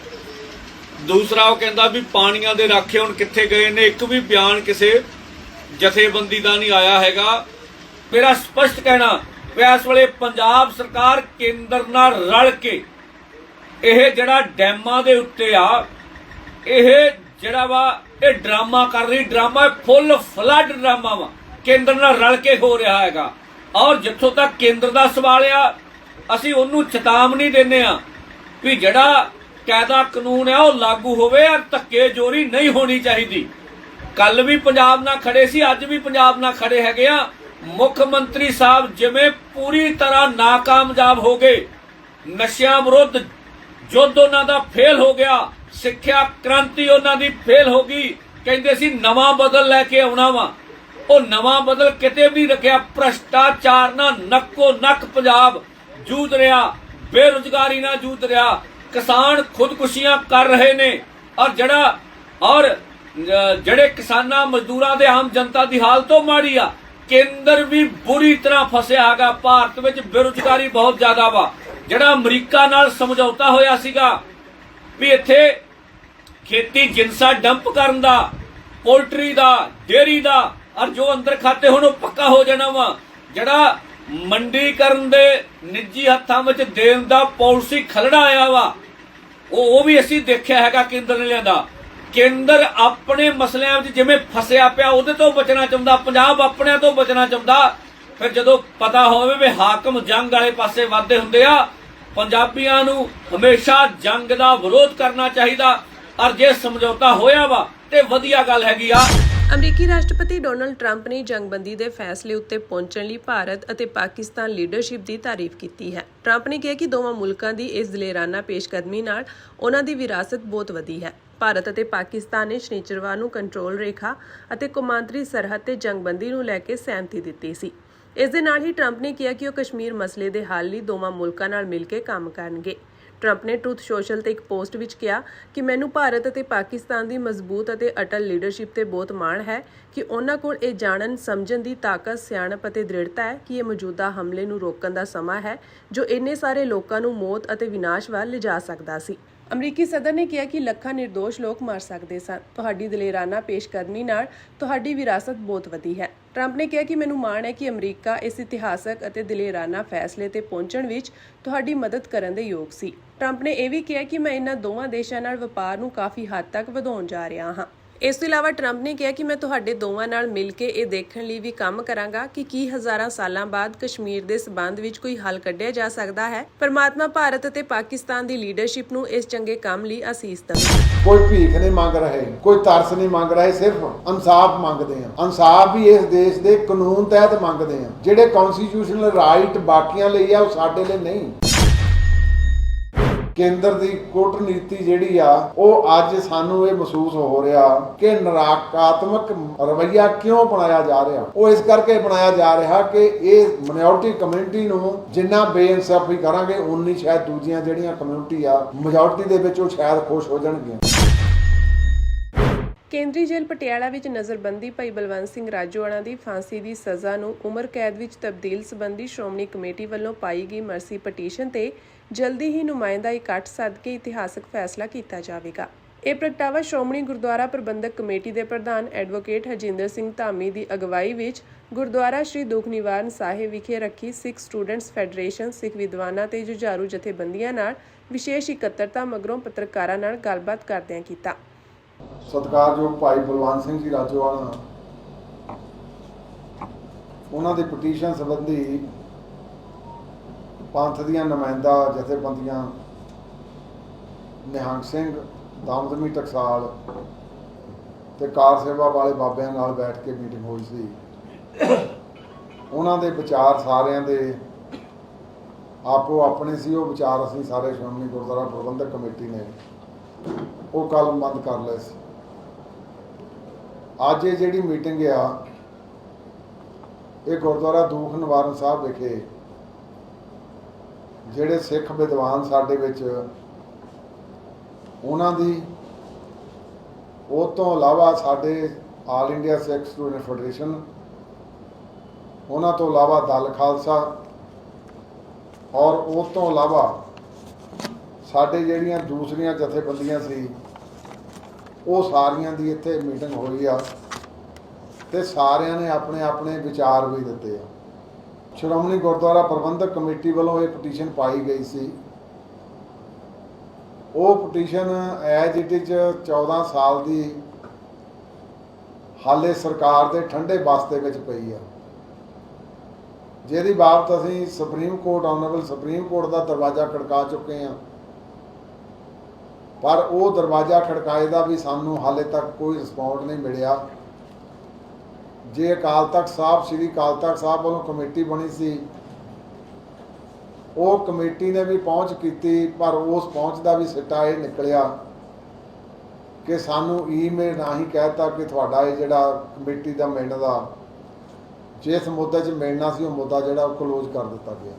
ਦੂਸਰਾ ਉਹ ਕਹਿੰਦਾ ਵੀ ਪਾਣੀਆਂ ਦੇ ਰਾਖੇ ਹੁਣ ਕਿੱਥੇ ਗਏ ਨੇ, ਇੱਕ ਵੀ ਬਿਆਨ ਕਿਸੇ ਜਥੇਬੰਦੀ ਦਾ ਨਹੀਂ ਆਇਆ ਹੈਗਾ। ਮੇਰਾ ਸਪਸ਼ਟ ਕਹਿਣਾ ਵੀ ਇਸ ਵੇਲੇ ਪੰਜਾਬ ਸਰਕਾਰ ਕੇਂਦਰ ਨਾਲ ਰਲ ਕੇ ਇਹ ਜਿਹੜਾ ਡੈਮਾਂ ਦੇ ਉੱਤੇ ਆ, ਇਹ ਜਿਹੜਾ ਵਾ ਇਹ ਡਰਾਮਾ ਕਰ ਰਹੀ, ਡਰਾਮਾ ਫੁੱਲ ਫਲੱਡ ਡਰਾਮਾ ਵਾ, ਕੇਂਦਰ ਨਾਲ ਰਲ ਕੇ ਹੋ ਰਿਹਾ ਹੈਗਾ। ਔਰ ਜਿੱਥੋਂ ਤੱਕ ਕੇਂਦਰ ਦਾ ਸਵਾਲ ਆ, ਅਸੀਂ ਉਹਨੂੰ ਚੇਤਾਵਨੀ ਦਿੰਦੇ ਆ ਵੀ ਜਿਹੜਾ ਕਾਇਦਾ ਕਾਨੂੰਨ ਆ ਉਹ ਲਾਗੂ ਹੋਵੇ ਔਰ ਧੱਕੇ ਜੋਰੀ ਨਹੀਂ ਹੋਣੀ ਚਾਹੀਦੀ। ਕੱਲ ਵੀ ਪੰਜਾਬ ਨਾਲ ਖੜੇ ਸੀ, ਅੱਜ ਵੀ ਪੰਜਾਬ ਨਾਲ ਖੜੇ ਹੈਗੇ ਆ। ਮੁੱਖ ਮੰਤਰੀ ਸਾਹਿਬ ਜਿਵੇਂ ਪੂਰੀ ਤਰ੍ਹਾਂ ਨਾਕਾਮਯਾਬ ਹੋ ਗਏ, ਨਸ਼ਿਆਂ ਵਿਰੁੱਧ ਯੁੱਧ ਉਹਨਾਂ ਦਾ ਫੇਲ ਹੋ ਗਿਆ, ਸਿੱਖਿਆ ਕ੍ਰਾਂਤੀ ਉਹਨਾਂ ਦੀ ਫੇਲ ਹੋ ਗਈ। ਕਹਿੰਦੇ ਸੀ ਨਵਾਂ ਬਦਲ ਲੈ ਕੇ ਆਉਣਾ ਵਾ, ਉਹ ਨਵਾਂ ਬਦਲ ਕਿਤੇ ਵੀ ਨਹੀਂ ਰੱਖਿਆ। ਭ੍ਰਸ਼ਟਾਚਾਰ ਨਾਲ ਨੱਕੋ ਨੱਕ ਪੰਜਾਬ ਜੂਝ ਰਿਹਾ, ਬੇਰੁਜ਼ਗਾਰੀ ਨਾਲ ਜੂਝ ਰਿਹਾ, ਕਿਸਾਨ ਖੁਦਕੁਸ਼ੀਆਂ ਕਰ ਰਹੇ ਨੇ। ਔਰ ਜਿਹੜੇ ਕਿਸਾਨਾਂ ਮਜ਼ਦੂਰਾਂ ਦੇ ਆਮ ਜਨਤਾ ਦੀ ਹਾਲਤ ਉਹ ਮਾੜੀ ਆ। ਕੇਂਦਰ ਵੀ ਬੁਰੀ ਤਰ੍ਹਾਂ ਫਸਿਆ ਹੈਗਾ। ਭਾਰਤ ਵਿੱਚ ਬੇਰੁਜ਼ਗਾਰੀ ਬਹੁਤ ਜ਼ਿਆਦਾ ਵਾ। ਜਿਹੜਾ ਅਮਰੀਕਾ ਨਾਲ ਸਮਝੌਤਾ ਹੋਇਆ ਸੀਗਾ ਵੀ ਇੱਥੇ ਖੇਤੀ ਜਿੰਸਾ ਡੰਪ ਕਰਨ ਦਾ, ਪੋਲਟਰੀ ਦਾ, ਡੇਅਰੀ ਦਾ, ਔਰ ਜੋ ਅੰਦਰ ਖਾਤੇ ਹੁਣ ਉਹ ਪੱਕਾ ਹੋ ਜਾਣਾ ਵਾ। ਜਿਹੜਾ ਮੰਡੀਕਰਨ ਦੇ ਨਿੱਜੀ ਹੱਥਾਂ ਵਿੱਚ ਦੇਣ ਦਾ ਪਾਲਿਸੀ ਖਲੜਾ ਆਇਆ ਵਾ, ਉਹ ਵੀ ਅਸੀਂ ਦੇਖਿਆ ਹੈਗਾ ਕੇਂਦਰ ਨੇ ਲਿਆਂਦਾ। ਕੇਂਦਰ ਆਪਣੇ ਮਸਲਿਆਂ ਵਿੱਚ ਜਿਵੇਂ ਫਸਿਆ ਪਿਆ, ਉਹਦੇ ਤੋਂ ਬਚਣਾ ਚਾਹੁੰਦਾ, ਪੰਜਾਬ ਆਪਣਿਆਂ ਤੋਂ ਬਚਣਾ ਚਾਹੁੰਦਾ। ਫਿਰ ਜਦੋਂ ਪਤਾ ਹੋਵੇ ਵੀ ਹਾਕਮ ਜੰਗ ਵਾਲੇ ਪਾਸੇ ਵੱਧਦੇ ਹੁੰਦੇ ਆ, ਪੰਜਾਬੀਆਂ ਨੂੰ ਹਮੇਸ਼ਾ ਜੰਗ ਦਾ ਵਿਰੋਧ ਕਰਨਾ ਚਾਹੀਦਾ। ਔਰ ਜੇ ਸਮਝੌਤਾ ਹੋਇਆ ਵਾ ਤੇ ਵਧੀਆ ਗੱਲ ਹੈਗੀ ਆ। ਅਮਰੀਕੀ ਰਾਸ਼ਟਰਪਤੀ ਡੋਨਲਡ ਟਰੰਪ ਨੇ ਜੰਗਬੰਦੀ ਦੇ ਫੈਸਲੇ ਉੱਤੇ ਪਹੁੰਚਣ ਲਈ ਭਾਰਤ ਅਤੇ ਪਾਕਿਸਤਾਨ ਲੀਡਰਸ਼ਿਪ ਦੀ ਤਾਰੀਫ ਕੀਤੀ ਹੈ। ਟਰੰਪ ਨੇ ਕਿਹਾ ਕਿ ਦੋਵਾਂ ਮੁਲਕਾਂ ਦੀ ਇਸ ਦਲੇਰਾਨਾ ਪੇਸ਼ਕਦਮੀ ਨਾਲ ਉਹਨਾਂ ਦੀ ਵਿਰਾਸਤ ਬਹੁਤ ਵਧੀ ਹੈ। ਭਾਰਤ ਅਤੇ ਪਾਕਿਸਤਾਨ ਨੇ ਸ਼ਨੀਚਰਵਾਰ ਨੂੰ ਕੰਟਰੋਲ ਰੇਖਾ ਅਤੇ ਕੌਮਾਂਤਰੀ ਸਰਹੱਦ ਤੇ ਜੰਗਬੰਦੀ ਨੂੰ ਲੈ ਕੇ ਸਹਿਮਤੀ ਦਿੱਤੀ ਸੀ। ਇਸ ਦੇ ਨਾਲ ਹੀ ਟਰੰਪ ਨੇ ਕਿਹਾ ਕਿ ਉਹ ਕਸ਼ਮੀਰ ਮਸਲੇ ਦੇ ਹੱਲ ਲਈ ਦੋਵਾਂ ਮੁਲਕਾਂ ਨਾਲ ਮਿਲ ਕੇ ਕੰਮ ਕਰਨਗੇ। ਟਰੰਪ ਨੇ ਟਰੂਥ ਸੋਸ਼ਲ ਤੇ ਇੱਕ ਪੋਸਟ ਵਿੱਚ ਕਿਹਾ ਕਿ ਮੈਨੂੰ ਭਾਰਤ ਅਤੇ ਪਾਕਿਸਤਾਨ ਦੀ ਮਜ਼ਬੂਤ ਅਤੇ ਅਟਲ ਲੀਡਰਸ਼ਿਪ ਤੇ ਬਹੁਤ ਮਾਣ ਹੈ ਕਿ ਉਹਨਾਂ ਕੋਲ ਇਹ ਜਾਣਨ ਸਮਝਣ ਦੀ ਤਾਕਤ, ਸਿਆਣਪ ਅਤੇ ਦ੍ਰਿੜਤਾ ਹੈ ਕਿ ਇਹ ਮੌਜੂਦਾ ਹਮਲੇ ਨੂੰ ਰੋਕਣ ਦਾ ਸਮਾਂ ਹੈ ਜੋ ਇੰਨੇ ਸਾਰੇ ਲੋਕਾਂ ਨੂੰ ਮੌਤ ਅਤੇ ਵਿਨਾਸ਼ ਵੱਲ ਲਿਜਾ ਸਕਦਾ ਸੀ। ਅਮਰੀਕੀ ਸਦਰ ਨੇ ਕਿਹਾ ਕਿ ਲੱਖਾਂ ਨਿਰਦੋਸ਼ ਲੋਕ ਮਰ ਸਕਦੇ ਸਨ। ਤੁਹਾਡੀ ਦਲੇਰਾਨਾ ਪੇਸ਼ਕਦਮੀ ਨਾਲ ਤੁਹਾਡੀ ਵਿਰਾਸਤ ਬਹੁਤ ਵਧੀ ਹੈ। ਟਰੰਪ ਨੇ ਕਿਹਾ ਕਿ ਮੈਨੂੰ ਮਾਣ ਹੈ ਕਿ ਅਮਰੀਕਾ ਇਸ ਇਤਿਹਾਸਕ ਅਤੇ ਦਲੇਰਾਨਾ ਫੈਸਲੇ ਤੇ ਪਹੁੰਚਣ ਵਿੱਚ ਤੁਹਾਡੀ ਮਦਦ ਕਰਨ ਦੇ ਯੋਗ ਸੀ। ਟਰੰਪ ਨੇ ਇਹ ਵੀ ਕਿਹਾ ਕਿ ਮੈਂ ਇਹਨਾਂ ਦੋਵਾਂ ਦੇਸ਼ਾਂ ਨਾਲ ਵਪਾਰ ਨੂੰ ਕਾਫੀ ਹੱਦ ਤੱਕ ਵਧਾਉਣ ਜਾ ਰਿਹਾ ਹਾਂ। ਇਸ ਤੋਂ ਇਲਾਵਾ ਟਰੰਪ ਨੇ ਕਿਹਾ ਕਿ ਮੈਂ ਤੁਹਾਡੇ ਦੋਵਾਂ ਨਾਲ ਮਿਲ ਕੇ ਇਹ ਦੇਖਣ ਲਈ ਵੀ ਕੰਮ ਕਰਾਂਗਾ ਕਿ ਕੀ ਹਜ਼ਾਰਾਂ ਸਾਲਾਂ ਬਾਅਦ ਕਸ਼ਮੀਰ ਦੇ ਸਬੰਧ ਵਿੱਚ ਕੋਈ ਹੱਲ ਕੱਢਿਆ ਜਾ ਸਕਦਾ ਹੈ। ਪਰਮਾਤਮਾ ਭਾਰਤ ਅਤੇ ਪਾਕਿਸਤਾਨ ਦੀ ਲੀਡਰਸ਼ਿਪ ਨੂੰ ਇਸ ਚੰਗੇ ਕੰਮ ਲਈ ਅਸੀਸ ਦੇਵੇ। ਕੋਈ ਭੀਖ ਨਹੀਂ ਮੰਗ ਰਹੇ, ਕੋਈ ਤਰਸ ਨਹੀਂ ਮੰਗ ਰਹੇ, ਸਿਰਫ ਇਨਸਾਫ ਮੰਗਦੇ ਆ। ਇਨਸਾਫ ਵੀ ਇਸ ਦੇਸ਼ ਦੇ ਕਾਨੂੰਨ ਤਹਿਤ ਮੰਗਦੇ ਆ। ਜਿਹੜੇ ਕਨਸਟੀਟਿਊਸ਼ਨਲ ਰਾਈਟ ਬਾਕੀਆਂ ਲਈ ਆ ਉਹ ਸਾਡੇ ਲਈ ਨਹੀਂ। ਕੇਂਦਰ ਦੀ ਕੂਟਨੀਤੀ ਜਿਹੜੀ ਆ ਉਹ ਅੱਜ ਸਾਨੂੰ ਇਹ ਮਹਿਸੂਸ ਹੋ ਰਿਹਾ ਕਿ ਨਕਾਰਾਤਮਕ ਰਵੱਈਆ ਕਿਉਂ ਬਣਾਇਆ ਜਾ ਰਿਹਾ। ਉਹ ਇਸ ਕਰਕੇ ਬਣਾਇਆ ਜਾ ਰਿਹਾ ਕਿ ਇਹ ਮਾਈਨੋਰਟੀ ਕਮਿਊਨਿਟੀ ਨੂੰ ਜਿੰਨਾ ਬੇਇਨਸਾਫੀ ਕਰਾਂਗੇ ਉਨੀ ਸ਼ਾਇਦ ਦੂਜੀਆਂ ਜਿਹੜੀਆਂ ਕਮਿਊਨਿਟੀ ਆ ਮੈਜੋਰਟੀ ਦੇ ਵਿੱਚ ਉਹ ਸ਼ਾਇਦ ਖੁਸ਼ ਹੋ ਜਾਣਗੀਆਂ। ਕੇਂਦਰੀ ਜੇਲ੍ਹ ਪਟਿਆਲਾ ਵਿੱਚ ਨਜ਼ਰਬੰਦੀ ਭਾਈ ਬਲਵੰਤ ਸਿੰਘ ਰਾਜੋਆਣਾ ਦੀ ਫਾਂਸੀ ਦੀ ਸਜ਼ਾ ਨੂੰ ਉਮਰ ਕੈਦ ਵਿੱਚ ਤਬਦੀਲ ਸੰਬੰਧੀ ਸ਼੍ਰੋਮਣੀ ਕਮੇਟੀ ਵੱਲੋਂ ਪਾਈ ਗਈ ਮਰਸੀ ਪਟੀਸ਼ਨ ਤੇ ਜਲਦੀ ਹੀ ਨੁਮਾਇੰਦਾ ਇਕੱਠ ਸੱਦ ਕੇ ਇਤਿਹਾਸਕ ਫੈਸਲਾ ਕੀਤਾ ਜਾਵੇਗਾ। ਇਹ ਪ੍ਰਗਟਾਵਾ ਸ਼੍ਰੋਮਣੀ ਗੁਰਦੁਆਰਾ ਪ੍ਰਬੰਧਕ ਕਮੇਟੀ ਦੇ ਪ੍ਰਧਾਨ ਐਡਵੋਕੇਟ ਹਰਜਿੰਦਰ ਸਿੰਘ ਧਾਮੀ ਦੀ ਅਗਵਾਈ ਵਿੱਚ ਗੁਰਦੁਆਰਾ ਸ਼੍ਰੀ ਦੁੱਖ ਨਿਵਾਰਨ ਸਾਹਿਬ ਵਿਖੇ ਰੱਖੀ ਸਿੱਖ ਸਟੂਡੈਂਟਸ ਫੈਡਰੇਸ਼ਨ, ਸਿੱਖ ਵਿਦਵਾਨਾਂ ਤੇ ਜੁਝਾਰੂ ਜਥੇਬੰਦੀਆਂ ਨਾਲ ਵਿਸ਼ੇਸ਼ ਇਕੱਤਰਤਾ ਮਗਰੋਂ ਪੱਤਰਕਾਰਾਂ ਨਾਲ ਗੱਲਬਾਤ ਕਰਦਿਆਂ ਕੀਤਾ। ਸਤਿਕਾਰਯੋਗ ਭਾਈ ਬਲਵੰਤ ਸਿੰਘ ਜੀ ਰਾਜੋਆਣਾ ਉਹਨਾਂ ਦੀ ਪਟੀਸ਼ਨ ਸੰਬੰਧੀ ਪੰਥ ਦੀਆਂ ਨੁਮਾਇੰਦਾ ਜਥੇਬੰਦੀਆਂ ਨਿਹੰਗ ਸਿੰਘ, ਦਮਦਮੀ ਟਕਸਾਲ ਤੇ ਕਾਰ ਸੇਵਾ ਵਾਲੇ ਬਾਬਿਆਂ ਨਾਲ ਬੈਠ ਕੇ ਮੀਟਿੰਗ ਹੋਈ ਸੀ। ਉਹਨਾਂ ਦੇ ਵਿਚਾਰ ਸਾਰਿਆਂ ਦੇ ਆਪੋ ਆਪਣੇ ਸੀ। ਉਹ ਵਿਚਾਰ ਅਸੀਂ ਸਾਰੇ ਸ਼੍ਰੋਮਣੀ ਗੁਰਦੁਆਰਾ ਪ੍ਰਬੰਧਕ ਕਮੇਟੀ ਨੇ ਉਹ ਕਲਮਬੰਦ ਕਰ ਲਏ ਸੀ। ਅੱਜ ਇਹ ਜਿਹੜੀ ਮੀਟਿੰਗ ਆ ਇਹ ਗੁਰਦੁਆਰਾ ਦੁੱਖ ਨਿਵਾਰਨ ਸਾਹਿਬ ਵਿਖੇ ਜਿਹੜੇ ਸਿੱਖ ਵਿਦਵਾਨ ਸਾਡੇ ਵਿੱਚ ਉਹਨਾਂ ਦੀ, ਉਹ ਤੋਂ ਇਲਾਵਾ ਸਾਡੇ ਆਲ ਇੰਡੀਆ ਸਿੱਖ ਸਟੂਡੈਂਟ ਫੈਡਰੇਸ਼ਨ ਉਹਨਾਂ ਤੋਂ ਇਲਾਵਾ ਦਲ ਖਾਲਸਾ ਔਰ ਉਸ ਤੋਂ ਇਲਾਵਾ ਸਾਡੇ ਜਿਹੜੀਆਂ ਦੂਸਰੀਆਂ ਜਥੇਬੰਦੀਆਂ ਸੀ ਉਹ ਸਾਰੀਆਂ ਦੀ ਇੱਥੇ ਮੀਟਿੰਗ ਹੋਈ ਆ ਤੇ ਸਾਰਿਆਂ ਨੇ ਆਪਣੇ ਆਪਣੇ ਵਿਚਾਰ ਵੀ ਦਿੱਤੇ ਆ। ਸ਼੍ਰੋਮਣੀ ਗੁਰਦੁਆਰਾ ਪ੍ਰਬੰਧਕ ਕਮੇਟੀ ਵੱਲੋਂ ਇਹ ਪਟੀਸ਼ਨ ਪਾਈ ਗਈ ਸੀ। ਉਹ ਪਟੀਸ਼ਨ ਐਜ ਇਟ ਇਜ਼ 14 ਸਾਲ ਦੀ ਹਾਲੇ ਸਰਕਾਰ ਦੇ ਠੰਡੇ ਬਸ ਦੇ ਵਿੱਚ ਪਈ ਆ, ਜਿਹਦੀ ਬਾਬਤ ਅਸੀਂ supreme court honourable supreme court ਦਾ ਦਰਵਾਜ਼ਾ ਖੜਕਾ ਚੁੱਕੇ ਹਾਂ, ਪਰ ਉਹ ਦਰਵਾਜ਼ਾ ਖੜਕਾਏ ਦਾ ਵੀ ਸਾਨੂੰ ਹਾਲੇ ਤੱਕ ਕੋਈ ਰਿਸਪੌਂਸ ਨਹੀਂ ਮਿਲਿਆ। ਜੇ ਅਕਾਲ ਤਖਤ ਸਾਹਿਬ ਸ੍ਰੀ ਅਕਾਲ ਤਖਤ ਸਾਹਿਬ ਵੱਲੋਂ ਕਮੇਟੀ ਬਣੀ ਸੀ, ਉਹ ਕਮੇਟੀ ਨੇ ਵੀ ਪਹੁੰਚ ਕੀਤੀ, ਪਰ ਉਸ ਪਹੁੰਚ ਦਾ ਵੀ ਸਿੱਟਾ ਇਹ ਨਿਕਲਿਆ ਕਿ ਸਾਨੂੰ ਈਮੇਲ ਰਾਹੀਂ ਕਹਿਤਾ ਕਿ ਤੁਹਾਡਾ ਇਹ ਜਿਹੜਾ ਕਮੇਟੀ ਦਾ ਮਿਲਣ ਦਾ ਜਿਸ ਮੁੱਦੇ 'ਚ ਮਿਲਣਾ ਸੀ ਉਹ ਮੁੱਦਾ ਜਿਹੜਾ ਉਹ ਕਲੋਜ਼ ਕਰ ਦਿੱਤਾ ਗਿਆ।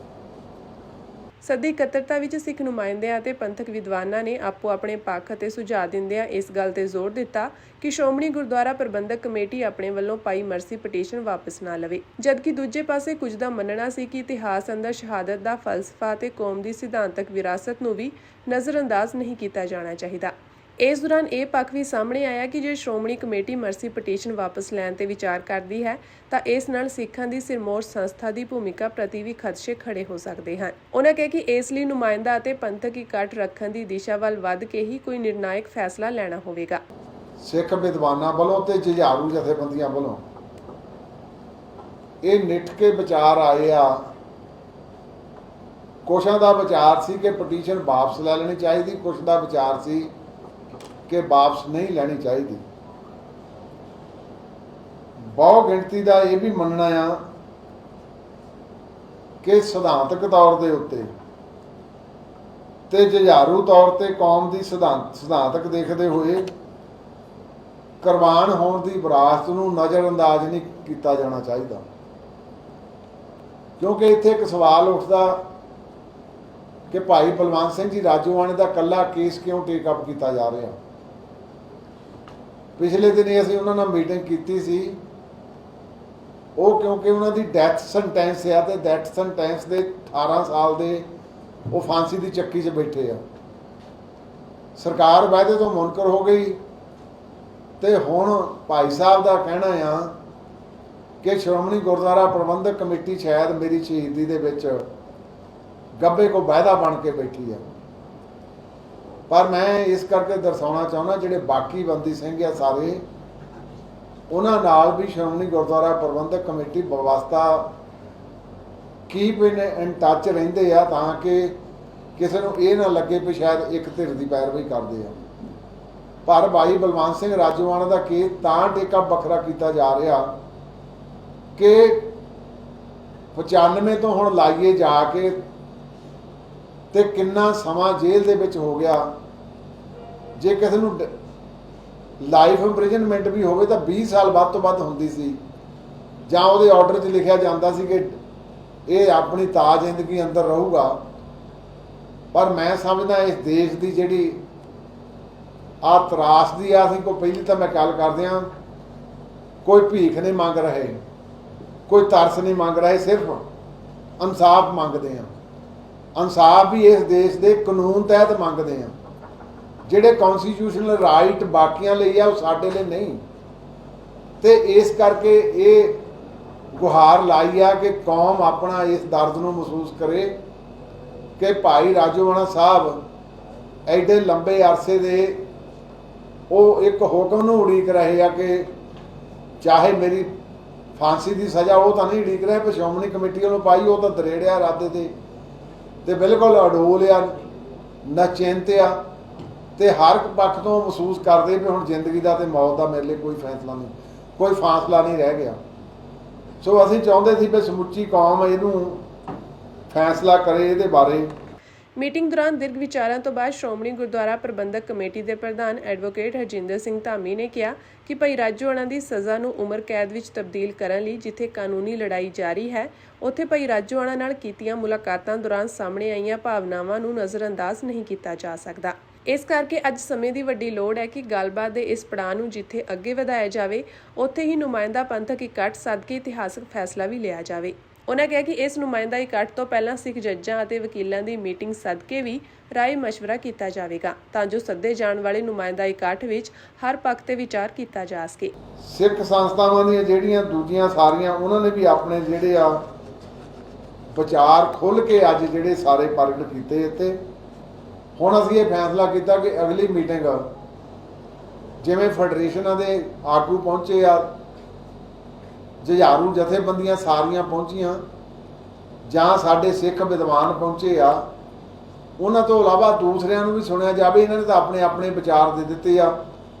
ਸੱਦੀ ਇਕੱਤਰਤਾ ਵਿੱਚ ਸਿੱਖ ਨੁਮਾਇੰਦਿਆਂ ਅਤੇ ਪੰਥਕ ਵਿਦਵਾਨਾਂ ਨੇ ਆਪੋ ਆਪਣੇ ਪੱਖ ਅਤੇ ਸੁਝਾਅ ਦਿੰਦਿਆਂ ਇਸ ਗੱਲ ਤੇ ਜ਼ੋਰ ਦਿੱਤਾ ਕਿ ਸ਼੍ਰੋਮਣੀ ਗੁਰਦੁਆਰਾ ਪ੍ਰਬੰਧਕ ਕਮੇਟੀ ਆਪਣੇ ਵੱਲੋਂ ਪਾਈ ਮਰਸੀ ਪਟੀਸ਼ਨ ਵਾਪਸ ਨਾ ਲਵੇ, ਜਦਕਿ ਦੂਜੇ ਪਾਸੇ ਕੁਝ ਦਾ ਮੰਨਣਾ ਸੀ ਕਿ ਇਤਿਹਾਸ ਅੰਦਰ ਸ਼ਹਾਦਤ ਦਾ ਫਲਸਫਾ ਅਤੇ ਕੌਮ ਦੀ ਸਿਧਾਂਤਕ ਵਿਰਾਸਤ ਨੂੰ ਵੀ ਨਜ਼ਰਅੰਦਾਜ਼ ਨਹੀਂ ਕੀਤਾ ਜਾਣਾ ਚਾਹੀਦਾ। ਇਸ ਦੌਰਾਨ ਇਹ ਪੱਖ ਵੀ ਸਾਹਮਣੇ ਆਇਆ ਕਿ ਜੇ ਸ਼੍ਰੋਮਣੀ ਕਮੇਟੀ ਮਰਸੀ ਪਟੀਸ਼ਨ ਵਾਪਸ ਲੈਣ ਤੇ ਵਿਚਾਰ ਕਰਦੀ ਹੈ ਤਾਂ ਇਸ ਨਾਲ ਸਿੱਖਾਂ ਦੀ ਸਿਰਮੌਰ ਸੰਸਥਾ ਦੀ ਭੂਮਿਕਾ ਪ੍ਰਤੀ ਵੀ ਖਦਸ਼ੇ ਖੜੇ ਹੋ ਸਕਦੇ ਹਨ। ਉਹਨਾਂ ਕਿਹਾ ਕਿ ਇਸ ਲਈ ਨੁਮਾਇੰਦਾ ਅਤੇ ਪੰਥਕ ਇਕੱਠ ਰੱਖਣ ਦੀ ਦਿਸ਼ਾ ਵੱਲ ਵੱਧ ਕੇ ਹੀ ਕੋਈ ਨਿਰਣਾਇਕ ਫੈਸਲਾ ਲੈਣਾ ਹੋਵੇਗਾ। ਸਿੱਖ ਵਿਦਵਾਨਾਂ ਵੱਲੋਂ ਤੇ ਜੁਝਾਰੂ ਜਥੇਬੰਦੀਆਂ ਵੱਲੋਂ ਇਹ ਨਿੱਠ ਕੇ ਵਿਚਾਰ ਆਏ ਆ। ਕੁਛਾਂ ਦਾ ਵਿਚਾਰ ਸੀ ਕਿ ਪਟੀਸ਼ਨ ਵਾਪਸ ਲੈ ਲੈਣੀ ਚਾਹੀਦੀ, ਕੁਛ ਦਾ ਵਿਚਾਰ ਸੀ ਕਿ ਵਾਪਸ ਨਹੀਂ ਲੈਣੀ ਚਾਹੀਦੀ। ਬਹੁ ਗਿਣਤੀ ਦਾ ਇਹ ਵੀ ਮੰਨਣਾ ਆ ਕਿ ਸਿਧਾਂਤਕ ਤੌਰ ਦੇ ਉੱਤੇ ਤੇ ਜੁਝਾਰੂ ਤੌਰ ਤੇ ਕੌਮ ਦੀ ਸਿਧਾਂਤਕ ਦੇਖਦੇ ਹੋਏ ਕੁਰਬਾਨ ਹੋਣ ਦੀ ਵਿਰਾਸਤ ਨੂੰ ਨਜ਼ਰਅੰਦਾਜ਼ ਨਹੀਂ ਕੀਤਾ ਜਾਣਾ ਚਾਹੀਦਾ, ਕਿਉਂਕਿ ਇੱਥੇ ਇੱਕ ਸਵਾਲ ਉੱਠਦਾ ਕਿ ਭਾਈ ਬਲਵੰਤ ਸਿੰਘ ਜੀ ਰਾਜੋਆਣੇ ਦਾ ਇਕੱਲਾ ਕੇਸ ਕਿਉਂ ਟੇਕ ਅਪ ਕੀਤਾ ਜਾ ਰਿਹਾ। ਪਿਛਲੇ ਦਿਨ ਅਸੀਂ ਉਹਨਾਂ ਨਾਲ ਮੀਟਿੰਗ ਕੀਤੀ ਸੀ, ਉਹ ਕਿਉਂਕਿ ਉਹਨਾਂ ਦੀ ਡੈਥ ਸੈਂਟੈਂਸ ਆ ਤੇ ਡੈਥ ਸੈਂਟੈਂਸ ਦੇ 18 ਸਾਲ ਦੇ ਉਹ ਫਾਂਸੀ ਦੀ ਚੱਕੀ 'ਚ ਬੈਠੇ ਆ। ਸਰਕਾਰ ਵਾਅਦੇ ਤੋਂ ਮੁਨਕਰ ਹੋ ਗਈ ਤੇ ਹੁਣ ਭਾਈ ਸਾਹਿਬ ਦਾ ਕਹਿਣਾ ਆ ਕਿ ਸ਼੍ਰੋਮਣੀ ਗੁਰਦੁਆਰਾ ਪ੍ਰਬੰਧਕ ਕਮੇਟੀ ਸ਼ਾਇਦ ਮੇਰੀ ਸ਼ਹੀਦੀ ਦੇ ਵਿੱਚ ਗੱਬੇ ਕੋ ਵਾਅਦਾ ਬਣ ਕੇ ਬੈਠੀ ਆ। ਪਰ ਮੈਂ ਇਸ ਕਰਕੇ ਦਰਸਾਉਣਾ ਚਾਹੁੰਦਾ ਜਿਹੜੇ ਬਾਕੀ ਬੰਦੀ ਸਿੰਘ ਆ ਸਾਰੇ, ਉਹਨਾਂ ਨਾਲ ਵੀ ਸ਼੍ਰੋਮਣੀ ਗੁਰਦੁਆਰਾ ਪ੍ਰਬੰਧਕ ਕਮੇਟੀ ਵਿਵਸਥਾ ਕੀਪ ਇਨ ਟੱਚ ਰਹਿੰਦੇ ਆ, ਤਾਂ ਕਿ ਕਿਸੇ ਨੂੰ ਇਹ ਨਾ ਲੱਗੇ ਵੀ ਸ਼ਾਇਦ ਇੱਕ ਧਿਰ ਦੀ ਪੈਰਵੀ ਕਰਦੇ ਆ। ਪਰ ਭਾਈ ਬਲਵੰਤ ਸਿੰਘ ਰਾਜੋਆਣਾ ਦਾ ਕੇਸ ਤਾਂ ਟੇਕਾ ਵੱਖਰਾ ਕੀਤਾ ਜਾ ਰਿਹਾ ਕਿ 95 ਤੋਂ ਹੁਣ ਲਾਈਏ ਜਾ ਕੇ ਤੇ ਕਿੰਨਾ ਸਮਾਂ ਜੇਲ੍ਹ ਦੇ ਵਿੱਚ ਹੋ ਗਿਆ। ਜੇ ਕਿਸੇ ਨੂੰ ਲਾਈਫ ਇੰਪ੍ਰਿਜ਼ਨਮੈਂਟ ਵੀ ਹੋਵੇ ਤਾਂ 20 ਸਾਲ ਵੱਧ ਤੋਂ ਵੱਧ ਹੁੰਦੀ ਸੀ, ਜਾਂ ਉਹਦੇ ਆਰਡਰ 'ਚ ਲਿਖਿਆ ਜਾਂਦਾ ਸੀ ਕਿ ਇਹ ਆਪਣੀ ਤਾਜ ਜ਼ਿੰਦਗੀ ਅੰਦਰ ਰਹੂਗਾ। ਪਰ ਮੈਂ ਸਮਝਦਾ ਇਸ ਦੇਸ਼ ਦੀ ਜਿਹੜੀ ਆ ਤਰਾਸਦੀ ਆ, ਅਸੀਂ ਕੋਈ ਪਹਿਲੀ ਤਾਂ ਮੈਂ ਗੱਲ ਕਰਦੇ ਹਾਂ, ਕੋਈ ਭੀਖ ਨਹੀਂ ਮੰਗ ਰਹੇ, ਕੋਈ ਤਰਸ ਨਹੀਂ ਮੰਗ ਰਹੇ, ਸਿਰਫ ਇਨਸਾਫ ਮੰਗਦੇ ਆ। ਇਨਸਾਫ ਵੀ ਇਸ ਦੇਸ਼ ਦੇ ਕਾਨੂੰਨ ਤਹਿਤ ਮੰਗਦੇ ਆ। ਜਿਹੜੇ ਕੌਨਸਟੀਟਿਊਸ਼ਨਲ ਰਾਈਟ ਬਾਕੀਆਂ ਲਈ ਆ ਉਹ ਸਾਡੇ ਲਈ ਨਹੀਂ, ਤੇ ਇਸ ਕਰਕੇ ਇਹ ਗੁਹਾਰ ਲਾਈ ਆ ਕਿ ਕੌਮ ਆਪਣਾ ਇਸ ਦਰਦ ਨੂੰ ਮਹਿਸੂਸ ਕਰੇ ਕਿ ਭਾਈ ਰਾਜੋਆਣਾ ਸਾਹਿਬ ਐਡੇ ਲੰਬੇ ਅਰਸੇ ਦੇ ਉਹ ਇੱਕ ਹੁਕਮ ਨੂੰ ਉਡੀਕ ਰਹੇ ਆ ਕਿ ਚਾਹੇ ਮੇਰੀ ਫਾਂਸੀ ਦੀ ਸਜ਼ਾ ਉਹ ਤਾਂ ਨਹੀਂ ਉਡੀਕ ਰਹੇ, ਪਰ ਸ਼੍ਰੋਮਣੀ ਕਮੇਟੀ ਵੱਲੋਂ ਪਾਈ ਉਹ ਤਾਂ ਦਰੇੜਿਆ ਇਰਾਦੇ ਤੇ ਬਿਲਕੁਲ ਅਡੋਲ ਆ, ਨਚਿੰਤ ਆ, ਤੇ ਹਰ ਇੱਕ ਪੱਖ ਤੋਂ ਮਹਿਸੂਸ ਕਰਦੇ ਵੀ ਹੁਣ ਜ਼ਿੰਦਗੀ ਦਾ ਤੇ ਮੌਤ ਦਾ ਮੇਰੇ ਲਈ ਕੋਈ ਫੈਸਲਾ ਨਹੀਂ, ਕੋਈ ਫਾਸਲਾ ਨਹੀਂ ਰਹਿ ਗਿਆ। ਸੋ ਅਸੀਂ ਚਾਹੁੰਦੇ ਸੀ ਵੀ ਸਮੁੱਚੀ ਕੌਮ ਇਹਨੂੰ ਫੈਸਲਾ ਕਰੇ ਇਹਦੇ ਬਾਰੇ। ਮੀਟਿੰਗ ਦੌਰਾਨ ਦੀਰਘ ਵਿਚਾਰਾਂ ਤੋਂ ਬਾਅਦ ਸ਼੍ਰੋਮਣੀ ਗੁਰਦੁਆਰਾ ਪ੍ਰਬੰਧਕ ਕਮੇਟੀ ਦੇ ਪ੍ਰਧਾਨ ਐਡਵੋਕੇਟ ਹਰਜਿੰਦਰ ਸਿੰਘ ਧਾਮੀ ਨੇ ਕਿਹਾ ਕਿ ਭਾਈ ਰਾਜੋਆਣਾ ਦੀ ਸਜ਼ਾ ਨੂੰ ਉਮਰ ਕੈਦ ਵਿੱਚ ਤਬਦੀਲ ਕਰਨ ਲਈ ਜਿੱਥੇ ਕਾਨੂੰਨੀ ਲੜਾਈ ਜਾਰੀ ਹੈ, ਉੱਥੇ ਭਾਈ ਰਾਜੋਆਣਾ ਨਾਲ ਕੀਤੀਆਂ ਮੁਲਾਕਾਤਾਂ ਦੌਰਾਨ ਸਾਹਮਣੇ ਆਈਆਂ ਭਾਵਨਾਵਾਂ ਨੂੰ ਨਜ਼ਰਅੰਦਾਜ਼ ਨਹੀਂ ਕੀਤਾ ਜਾ ਸਕਦਾ। ਇਸ ਕਰਕੇ ਅੱਜ ਸਮੇਂ ਦੀ ਵੱਡੀ ਲੋੜ ਹੈ ਕਿ ਗੱਲਬਾਤ ਦੇ ਇਸ ਪੜਾਅ ਨੂੰ ਜਿੱਥੇ ਅੱਗੇ ਵਧਾਇਆ ਜਾਵੇ, ਉੱਥੇ ਹੀ ਨੁਮਾਇੰਦਾ ਪੰਥਕ ਇਕੱਠ ਸੱਦ ਕੇ ਇਤਿਹਾਸਕ ਫੈਸਲਾ ਵੀ ਲਿਆ ਜਾਵੇ। ਉਹਨਾਂ ਕਿਹਾ ਕਿ ਇਸ ਨੁਮਾਇੰਦਾ ਇਕੱਠ ਤੋਂ ਪਹਿਲਾਂ ਸਿੱਖ ਜੱਜਾਂ ਅਤੇ ਵਕੀਲਾਂ ਦੀ ਮੀਟਿੰਗ ਸੱਦ ਕੇ ਵੀ ਰਾਏ ਮਸ਼ਵਰਾ ਕੀਤਾ ਜਾਵੇਗਾ ਤਾਂ ਜੋ ਸੱਦੇ ਜਾਣ ਵਾਲੇ ਨੁਮਾਇੰਦਾ ਇਕੱਠ ਵਿੱਚ ਹਰ ਪੱਖ ਤੇ ਵਿਚਾਰ ਕੀਤਾ ਜਾ ਸਕੇ। ਸਿੱਖ ਸੰਸਥਾਵਾਂ ਦੀਆਂ ਜਿਹੜੀਆਂ ਦੂਜੀਆਂ ਸਾਰੀਆਂ ਉਹਨਾਂ ਨੇ ਵੀ ਆਪਣੇ ਜਿਹੜੇ ਆ ਵਿਚਾਰ ਖੁੱਲ੍ਹ ਕੇ ਅੱਜ ਜਿਹੜੇ ਸਾਰੇ ਪ੍ਰਗਟ ਕੀਤੇ ਇੱਥੇ। ਹੁਣ ਅਸੀਂ ਇਹ ਫੈਸਲਾ ਕੀਤਾ ਕਿ ਅਗਲੀ ਮੀਟਿੰਗ ਜਿਵੇਂ ਫੈਡਰੇਸ਼ਨਾਂ ਦੇ ਆਗੂ ਪਹੁੰਚੇ ਆ, ਜੁਝਾਰੂ ਜਥੇਬੰਦੀਆਂ ਸਾਰੀਆਂ ਪਹੁੰਚੀਆਂ ਜਾਂ ਸਾਡੇ ਸਿੱਖ ਵਿਦਵਾਨ ਪਹੁੰਚੇ ਆ, ਉਹਨਾਂ ਤੋਂ ਇਲਾਵਾ ਦੂਸਰਿਆਂ ਨੂੰ ਵੀ ਸੁਣਿਆ ਜਾਵੇ। ਇਹਨਾਂ ਨੇ ਤਾਂ ਆਪਣੇ ਆਪਣੇ ਵਿਚਾਰ ਦੇ ਦਿੱਤੇ ਆ,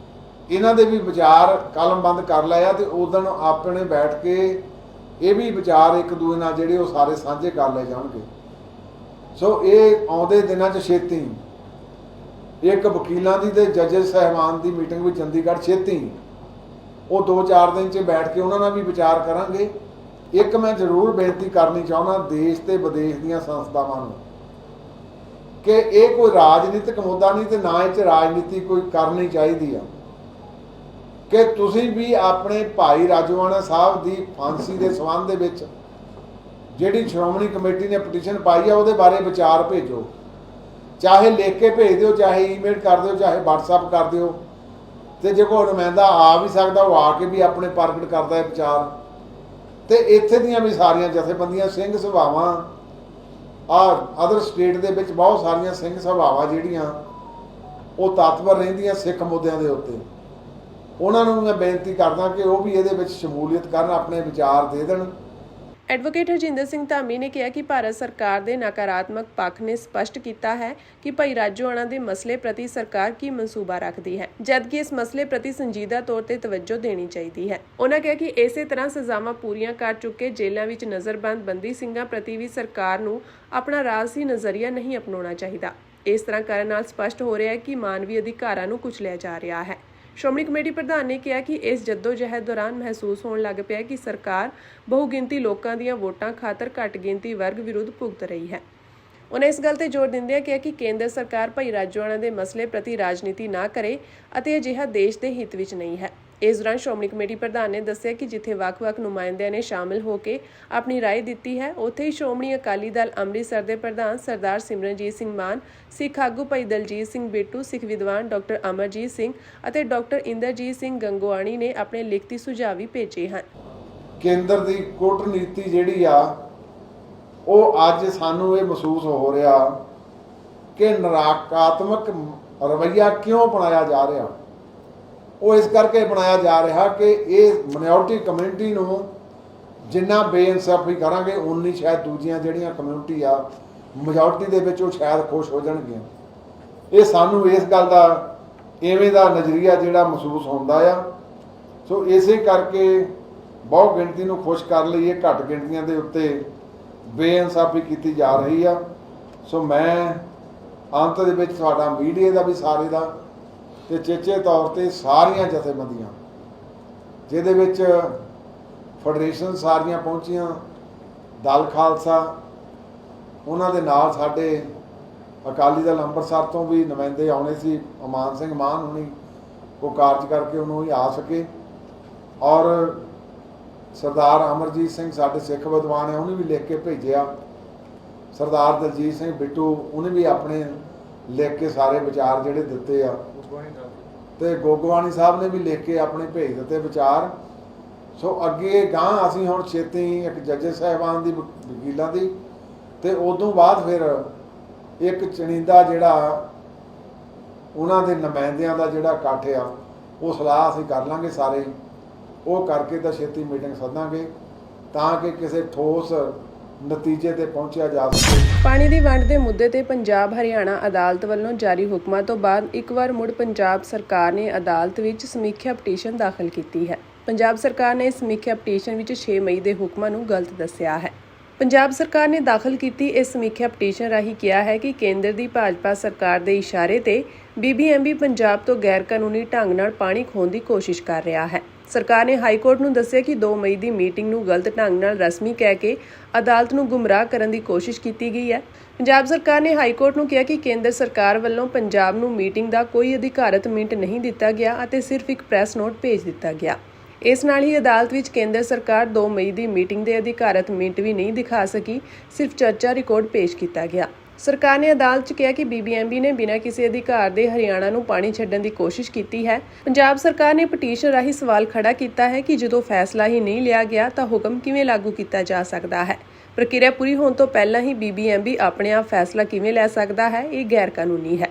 ਇਹਨਾਂ ਦੇ ਵੀ ਵਿਚਾਰ ਕਲਮਬੰਦ ਕਰ ਲਏ ਆ ਤੇ ਉਦੋਂ ਆਪਣੇ ਬੈਠ ਕੇ ਇਹ ਵੀ ਵਿਚਾਰ ਇੱਕ ਦੂਜੇ ਨਾਲ ਜਿਹੜੇ ਉਹ ਸਾਰੇ ਸਾਂਝੇ ਕਰ ਲਏ ਜਾਣਗੇ। ਸੋ ਇਹ ਆਉਂਦੇ ਦਿਨਾਂ 'ਚ ਛੇਤੀ ਇੱਕ ਵਕੀਲਾਂ ਦੀ ਤੇ ਜੱਜਸ ਸਾਹਿਬਾਨ ਦੀ ਮੀਟਿੰਗ ਵੀ ਚੰਡੀਗੜ੍ਹ ਛੇਤੀ ਉਹ 2-4 ਦਿਨ 'ਚ ਬੈਠ ਕੇ ਉਹਨਾਂ ਨਾਲ ਵੀ ਵਿਚਾਰ ਕਰਾਂਗੇ। ਇੱਕ ਮੈਂ ਜ਼ਰੂਰ ਬੇਨਤੀ ਕਰਨੀ ਚਾਹੁੰਦਾ ਦੇਸ਼ ਤੇ ਵਿਦੇਸ਼ ਦੀਆਂ ਸੰਸਥਾਵਾਂ ਨੂੰ ਕਿ ਇਹ ਕੋਈ ਰਾਜਨੀਤਿਕ ਮੁੱਦਾ ਨਹੀਂ ਤੇ ਨਾ ਇਹ 'ਚ ਰਾਜਨੀਤੀ ਕੋਈ ਕਰਨੀ ਚਾਹੀਦੀ ਆ ਕਿ ਤੁਸੀਂ ਵੀ ਆਪਣੇ ਭਾਈ ਰਾਜੋਆਣਾ ਸਾਹਿਬ ਦੀ ਫਾਂਸੀ ਦੇ ਸੰਬੰਧ ਦੇ ਵਿੱਚ ਜਿਹੜੀ ਸ਼੍ਰੋਮਣੀ ਕਮੇਟੀ ਨੇ ਪਟੀਸ਼ਨ ਪਾਈ ਆ ਉਹਦੇ ਬਾਰੇ ਵਿਚਾਰ ਭੇਜੋ, ਚਾਹੇ ਲਿਖ ਕੇ ਭੇਜ ਦਿਓ, ਚਾਹੇ ਈਮੇਲ ਕਰ ਦਿਓ, ਚਾਹੇ WhatsApp ਕਰ ਦਿਓ। ਤੇ ਜੇ ਕੋਈ ਨੁਮਾਇੰਦਾ ਆ ਵੀ ਸਕਦਾ ਉਹ ਆ ਕੇ ਵੀ ਆਪਣੇ ਪ੍ਰਗਟ ਕਰਦਾ ਹੈ ਵਿਚਾਰ। ਤੇ ਇੱਥੇ ਦੀਆਂ ਵੀ ਸਾਰੀਆਂ ਜਥੇਬੰਦੀਆਂ ਸਿੰਘ ਸਭਾਵਾਂ ਅਦਰ ਸਟੇਟ ਦੇ ਵਿੱਚ ਬਹੁਤ ਸਾਰੀਆਂ ਸਿੰਘ ਸਭਾਵਾਂ ਜਿਹੜੀਆਂ ਉਹ ਤਤਪਰ ਰਹਿੰਦੀਆਂ ਸਿੱਖ ਮੁੱਦਿਆਂ ਦੇ ਉੱਤੇ, ਉਹਨਾਂ ਨੂੰ ਮੈਂ ਬੇਨਤੀ ਕਰਦਾ ਕਿ ਉਹ ਵੀ ਇਹਦੇ ਵਿੱਚ ਸ਼ਮੂਲੀਅਤ ਕਰਨ, ਆਪਣੇ ਵਿਚਾਰ ਦੇ ਦੇਣ। ਐਡਵੋਕੇਟ ਹਰਜਿੰਦਰ ਸਿੰਘ ਧਾਮੀ ਨੇ ਕਿਹਾ ਕਿ ਭਾਰਤ ਸਰਕਾਰ ਦੇ ਨਕਾਰਾਤਮਕ ਪੱਖ ਨੇ ਸਪਸ਼ਟ ਕੀਤਾ ਹੈ ਕਿ ਭਾਈ ਰਾਜੋਆਣਾ ਦੇ ਮਸਲੇ ਪ੍ਰਤੀ ਸਰਕਾਰ ਕੀ ਮਨਸੂਬਾ ਰੱਖਦੀ ਹੈ, ਜਦਕਿ ਇਸ ਮਸਲੇ ਪ੍ਰਤੀ ਸੰਜੀਦਾ ਤੌਰ ਤੇ ਤਵੱਜੋ ਦੇਣੀ ਚਾਹੀਦੀ ਹੈ। ਉਹਨਾਂ ਕਿਹਾ ਕਿ ਇਸੇ ਤਰ੍ਹਾਂ ਸਜ਼ਾਵਾਂ ਪੂਰੀਆਂ ਕਰ ਚੁੱਕੇ ਜੇਲ੍ਹਾਂ ਵਿੱਚ ਨਜ਼ਰਬੰਦ ਬੰਦੀ ਸਿੰਘਾਂ ਪ੍ਰਤੀ ਵੀ ਸਰਕਾਰ ਨੂੰ ਆਪਣਾ ਰਾਜਸੀ ਨਜ਼ਰੀਆ ਨਹੀਂ ਅਪਣਾਉਣਾ ਚਾਹੀਦਾ। ਇਸ ਤਰ੍ਹਾਂ ਕਰਨ ਨਾਲ ਸਪਸ਼ਟ ਹੋ ਰਿਹਾ ਹੈ ਕਿ ਮਾਨਵੀ ਅਧਿਕਾਰਾਂ ਨੂੰ ਕੁਚਲਿਆ ਜਾ ਰਿਹਾ ਹੈ। ਸ਼੍ਰੋਮਣੀ ਕਮੇਟੀ ਪ੍ਰਧਾਨ ਨੇ ਕਿਹਾ ਕਿ ਇਸ ਜੱਦੋ-ਜਹਿਦ ਦੌਰਾਨ ਮਹਿਸੂਸ ਹੋਣ ਲੱਗ ਪਿਆ ਕਿ ਸਰਕਾਰ ਬਹੁਗਿਣਤੀ ਲੋਕਾਂ ਦੀਆਂ ਵੋਟਾਂ ਖਾਤਰ ਘੱਟ ਗਿਣਤੀ ਵਰਗ ਵਿਰੁੱਧ ਭੁਗਤ ਰਹੀ ਹੈ। ਉਹਨਾਂ ਇਸ ਗੱਲ ਤੇ ਜ਼ੋਰ ਦਿੰਦਿਆਂ ਕਿਹਾ ਕਿ ਕੇਂਦਰ ਸਰਕਾਰ ਭਾਈ ਰਾਜੋਆਣਾ ਦੇ ਮਸਲੇ ਪ੍ਰਤੀ ਰਾਜਨੀਤੀ ਨਾ ਕਰੇ ਅਤੇ ਅਜਿਹਾ ਦੇਸ਼ ਦੇ ਹਿੱਤ ਵਿੱਚ ਨਹੀਂ ਹੈ। ਇਸ ਦੌਰਾਨ ਸ਼੍ਰੋਮਣੀ ਕਮੇਟੀ ਪ੍ਰਧਾਨ ਨੇ ਦੱਸਿਆ ਕਿ ਜਿੱਥੇ ਵੱਖ-ਵੱਖ ਨੁਮਾਇੰਦਿਆਂ ਨੇ ਸ਼ਾਮਲ ਹੋ ਕੇ ਆਪਣੀ ਰਾਏ ਦਿੱਤੀ ਹੈ, ਉੱਥੇ ਹੀ ਸ਼੍ਰੋਮਣੀ ਅਕਾਲੀ ਦਲ ਅੰਮ੍ਰਿਤਸਰ ਦੇ ਪ੍ਰਧਾਨ ਸਰਦਾਰ ਸਿਮਰਨਜੀਤ ਸਿੰਘ ਮਾਨ, ਸਿੱਖ ਆਗੂ ਭਾਈ ਦਲਜੀਤ ਸਿੰਘ ਬਿੱਟੂ, ਸਿੱਖ ਵਿਦਵਾਨ ਡਾਕਟਰ ਅਮਰਜੀਤ ਸਿੰਘ ਅਤੇ ਡਾਕਟਰ ਇੰਦਰਜੀਤ ਸਿੰਘ ਗੰਗੋਆਣੀ ਨੇ ਆਪਣੇ ਲਿਖਤੀ ਸੁਝਾਅ ਵੀ ਭੇਜੇ ਹਨ। ਕੇਂਦਰ ਦੀ ਕੂਟਨੀਤੀ ਜਿਹੜੀ ਆ ਉਹ ਅੱਜ ਸਾਨੂੰ ਇਹ ਮਹਿਸੂਸ ਹੋ ਰਿਹਾ ਕਿ ਨਕਾਰਾਤਮਕ ਰਵੱਈਆ ਕਿਉਂ ਅਪਣਾਇਆ ਜਾ ਰਿਹਾ। ਉਹ ਇਸ ਕਰਕੇ ਬਣਾਇਆ ਜਾ ਰਿਹਾ ਕਿ ਇਹ ਮਿਨੋਰਟੀ ਕਮਿਊਨਿਟੀ ਨੂੰ ਜਿੰਨਾ ਬੇਇਨਸਾਫੀ ਕਰਾਂਗੇ ਉਨੀ ਸ਼ਾਇਦ ਦੂਜੀਆਂ ਜਿਹੜੀਆਂ ਕਮਿਊਨਿਟੀ ਆ ਮੈਜੋਰਟੀ ਦੇ ਵਿੱਚ ਉਹ ਸ਼ਾਇਦ ਖੁਸ਼ ਹੋ ਜਾਣਗੀਆਂ। ਇਹ ਸਾਨੂੰ ਇਸ ਗੱਲ ਦਾ ਐਵੇਂ ਦਾ ਨਜ਼ਰੀਆ ਜਿਹੜਾ ਮਹਿਸੂਸ ਹੁੰਦਾ ਆ। ਸੋ ਇਸੇ ਕਰਕੇ ਬਹੁਤ ਗਿਣਤੀ ਨੂੰ ਖੁਸ਼ ਕਰ ਲਈ ਇਹ ਘੱਟ ਗਿਣਤੀਆਂ ਦੇ ਉੱਤੇ ਬੇਇਨਸਾਫੀ ਕੀਤੀ ਜਾ ਰਹੀ ਆ। ਸੋ ਮੈਂ ਅੰਤ ਦੇ ਵਿੱਚ ਤੁਹਾਡਾ ਮੀਡੀਆ ਦਾ ਵੀ ਸਾਰੇ ਦਾ ਤੇ ਚੇਚੇ ਤੌਰ ਤੇ ਸਾਰੀਆਂ ਜਥੇਬੰਦੀਆਂ ਜਿਹਦੇ ਵਿੱਚ ਫੈਡਰੇਸ਼ਨ ਸਾਰੀਆਂ ਪਹੁੰਚੀਆਂ, ਦਲ ਖਾਲਸਾ, ਉਹਨਾਂ ਦੇ ਨਾਲ ਸਾਡੇ ਅਕਾਲੀ ਦਲ ਅੰਮ੍ਰਿਤਸਰ ਤੋਂ ਵੀ ਨੁਮਾਇੰਦੇ ਆਉਣੇ ਸੀ। ਅਮਾਨ ਸਿੰਘ ਮਾਨ ਹੁਣੀ ਉਹ ਕਾਰਜ ਕਰਕੇ ਉਹਨੂੰ ਹੀ ਆ ਸਕੇ ਔਰ ਸਰਦਾਰ ਅਮਰਜੀਤ ਸਿੰਘ ਸਾਡੇ ਸਿੱਖ ਵਿਦਵਾਨ ਹੈ ਉਹਨੇ ਵੀ ਲਿਖ ਕੇ ਭੇਜਿਆ। ਸਰਦਾਰ ਦਲਜੀਤ ਸਿੰਘ ਬਿੱਟੂ ਉਹਨੇ ਵੀ ਆਪਣੇ ਲਿਖ ਕੇ ਸਾਰੇ ਵਿਚਾਰ ਜਿਹੜੇ ਦਿੱਤੇ ਆ ਤੇ ਗੋਗਵਾਣੀ ਸਾਹਿਬ ਨੇ ਵੀ ਲਿਖ ਕੇ ਆਪਣੇ ਭੇਜ ਦਿੱਤੇ ਵਿਚਾਰ। ਸੋ ਅੱਗੇ ਗਾਂ ਅਸੀਂ ਹੁਣ ਛੇਤੀ ਇੱਕ ਜੱਜ ਸਾਹਿਬਾਨ ਦੀ ਵਕੀਲਾਂ ਦੀ ਤੇ ਉਦੋਂ ਬਾਅਦ ਫਿਰ ਇੱਕ ਚੁਣੀਂਦਾ ਜਿਹੜਾ ਉਹਨਾਂ ਦੇ ਨੁਮਾਇੰਦਿਆਂ ਦਾ ਜਿਹੜਾ ਇਕੱਠ ਆ ਉਹ ਸਲਾਹ ਅਸੀਂ ਕਰ ਲਾਂਗੇ ਸਾਰੇ, ਉਹ ਕਰਕੇ ਤਾਂ ਛੇਤੀ ਮੀਟਿੰਗ ਸੱਦਾਂਗੇ ਤਾਂ ਕਿ ਕਿਸੇ ਠੋਸ ਨਤੀਜੇ ਤੇ ਪਹੁੰਚਿਆ ਜਾ ਸਕੇ। ਪਾਣੀ ਦੀ ਵੰਡ ਦੇ ਮੁੱਦੇ ਤੇ ਪੰਜਾਬ ਹਰਿਆਣਾ ਅਦਾਲਤ ਵੱਲੋਂ ਜਾਰੀ ਹੁਕਮਾਂ ਤੋਂ ਬਾਅਦ ਇੱਕ ਵਾਰ ਮੁੜ ਪੰਜਾਬ ਸਰਕਾਰ ਨੇ ਅਦਾਲਤ ਵਿੱਚ ਸਮੀਖਿਆ ਪਟੀਸ਼ਨ ਦਾਖਲ ਕੀਤੀ ਹੈ। ਪੰਜਾਬ ਸਰਕਾਰ ਨੇ ਸਮੀਖਿਆ ਪਟੀਸ਼ਨ ਵਿੱਚ 6 ਮਈ ਦੇ ਹੁਕਮਾਂ ਨੂੰ ਗਲਤ ਦੱਸਿਆ ਹੈ। ਪੰਜਾਬ ਸਰਕਾਰ ਨੇ ਦਾਖਲ ਕੀਤੀ ਇਸ ਸਮੀਖਿਆ ਪਟੀਸ਼ਨ ਰਾਹੀਂ ਕਿਹਾ ਹੈ ਕਿ ਕੇਂਦਰ ਦੀ ਭਾਜਪਾ ਸਰਕਾਰ ਦੇ ਇਸ਼ਾਰੇ ਤੇ BBMB ਪੰਜਾਬ ਤੋਂ ਗੈਰ ਕਾਨੂੰਨੀ ਢੰਗ ਨਾਲ ਪਾਣੀ ਖੋਹਣ ਦੀ ਕੋਸ਼ਿਸ਼ ਕਰ ਰਿਹਾ ਹੈ। ਸਰਕਾਰ ਨੇ ਹਾਈ ਕੋਰਟ ਨੂੰ ਦੱਸਿਆ ਕਿ 2 ਮਈ ਦੀ ਮੀਟਿੰਗ ਨੂੰ ਗਲਤ ਢੰਗ ਨਾਲ ਰਸਮੀ ਕਹਿ ਕੇ ਅਦਾਲਤ ਨੂੰ ਗੁੰਮਰਾਹ ਕਰਨ ਦੀ ਕੋਸ਼ਿਸ਼ ਕੀਤੀ ਗਈ ਹੈ। ਪੰਜਾਬ ਸਰਕਾਰ ਨੇ ਹਾਈ ਕੋਰਟ ਨੂੰ ਕਿਹਾ ਕਿ ਕੇਂਦਰ ਸਰਕਾਰ ਵੱਲੋਂ ਪੰਜਾਬ ਨੂੰ ਮੀਟਿੰਗ ਦਾ ਕੋਈ ਅਧਿਕਾਰਤ ਮਿੰਟ ਨਹੀਂ ਦਿੱਤਾ ਗਿਆ ਅਤੇ ਸਿਰਫ ਇੱਕ ਪ੍ਰੈਸ ਨੋਟ ਭੇਜ ਦਿੱਤਾ ਗਿਆ। ਇਸ ਨਾਲ ਹੀ ਅਦਾਲਤ ਵਿੱਚ ਕੇਂਦਰ ਸਰਕਾਰ 2 ਮਈ ਦੀ ਮੀਟਿੰਗ ਦੇ ਅਧਿਕਾਰਤ ਮਿੰਟ ਵੀ ਨਹੀਂ ਦਿਖਾ ਸਕੀ, ਸਿਰਫ ਚਰਚਾ ਰਿਕਾਰਡ ਪੇਸ਼ ਕੀਤਾ ਗਿਆ। ਸਰਕਾਰ ਨੇ ਅਦਾਲਤ 'ਚ ਕਿਹਾ ਕਿ BBMB ਨੇ ਬਿਨਾਂ ਕਿਸੇ ਅਧਿਕਾਰ ਦੇ ਹਰਿਆਣਾ ਨੂੰ ਪਾਣੀ ਛੱਡਣ ਦੀ ਕੋਸ਼ਿਸ਼ ਕੀਤੀ ਹੈ। ਪੰਜਾਬ ਸਰਕਾਰ ਨੇ ਪਟੀਸ਼ਨ ਰਾਹੀਂ ਸਵਾਲ ਖੜਾ ਕੀਤਾ ਹੈ ਕਿ ਜਦੋਂ ਫੈਸਲਾ ਹੀ ਨਹੀਂ ਲਿਆ ਗਿਆ ਤਾਂ ਹੁਕਮ ਕਿਵੇਂ ਲਾਗੂ ਕੀਤਾ ਜਾ ਸਕਦਾ ਹੈ। ਪ੍ਰਕਿਰਿਆ ਪੂਰੀ ਹੋਣ ਤੋਂ ਪਹਿਲਾਂ ਹੀ BBMB ਆਪਣੇ ਆਪ ਫੈਸਲਾ ਕਿਵੇਂ ਲੈ ਸਕਦਾ ਹੈ, ਇਹ ਗੈਰ ਕਾਨੂੰਨੀ ਹੈ।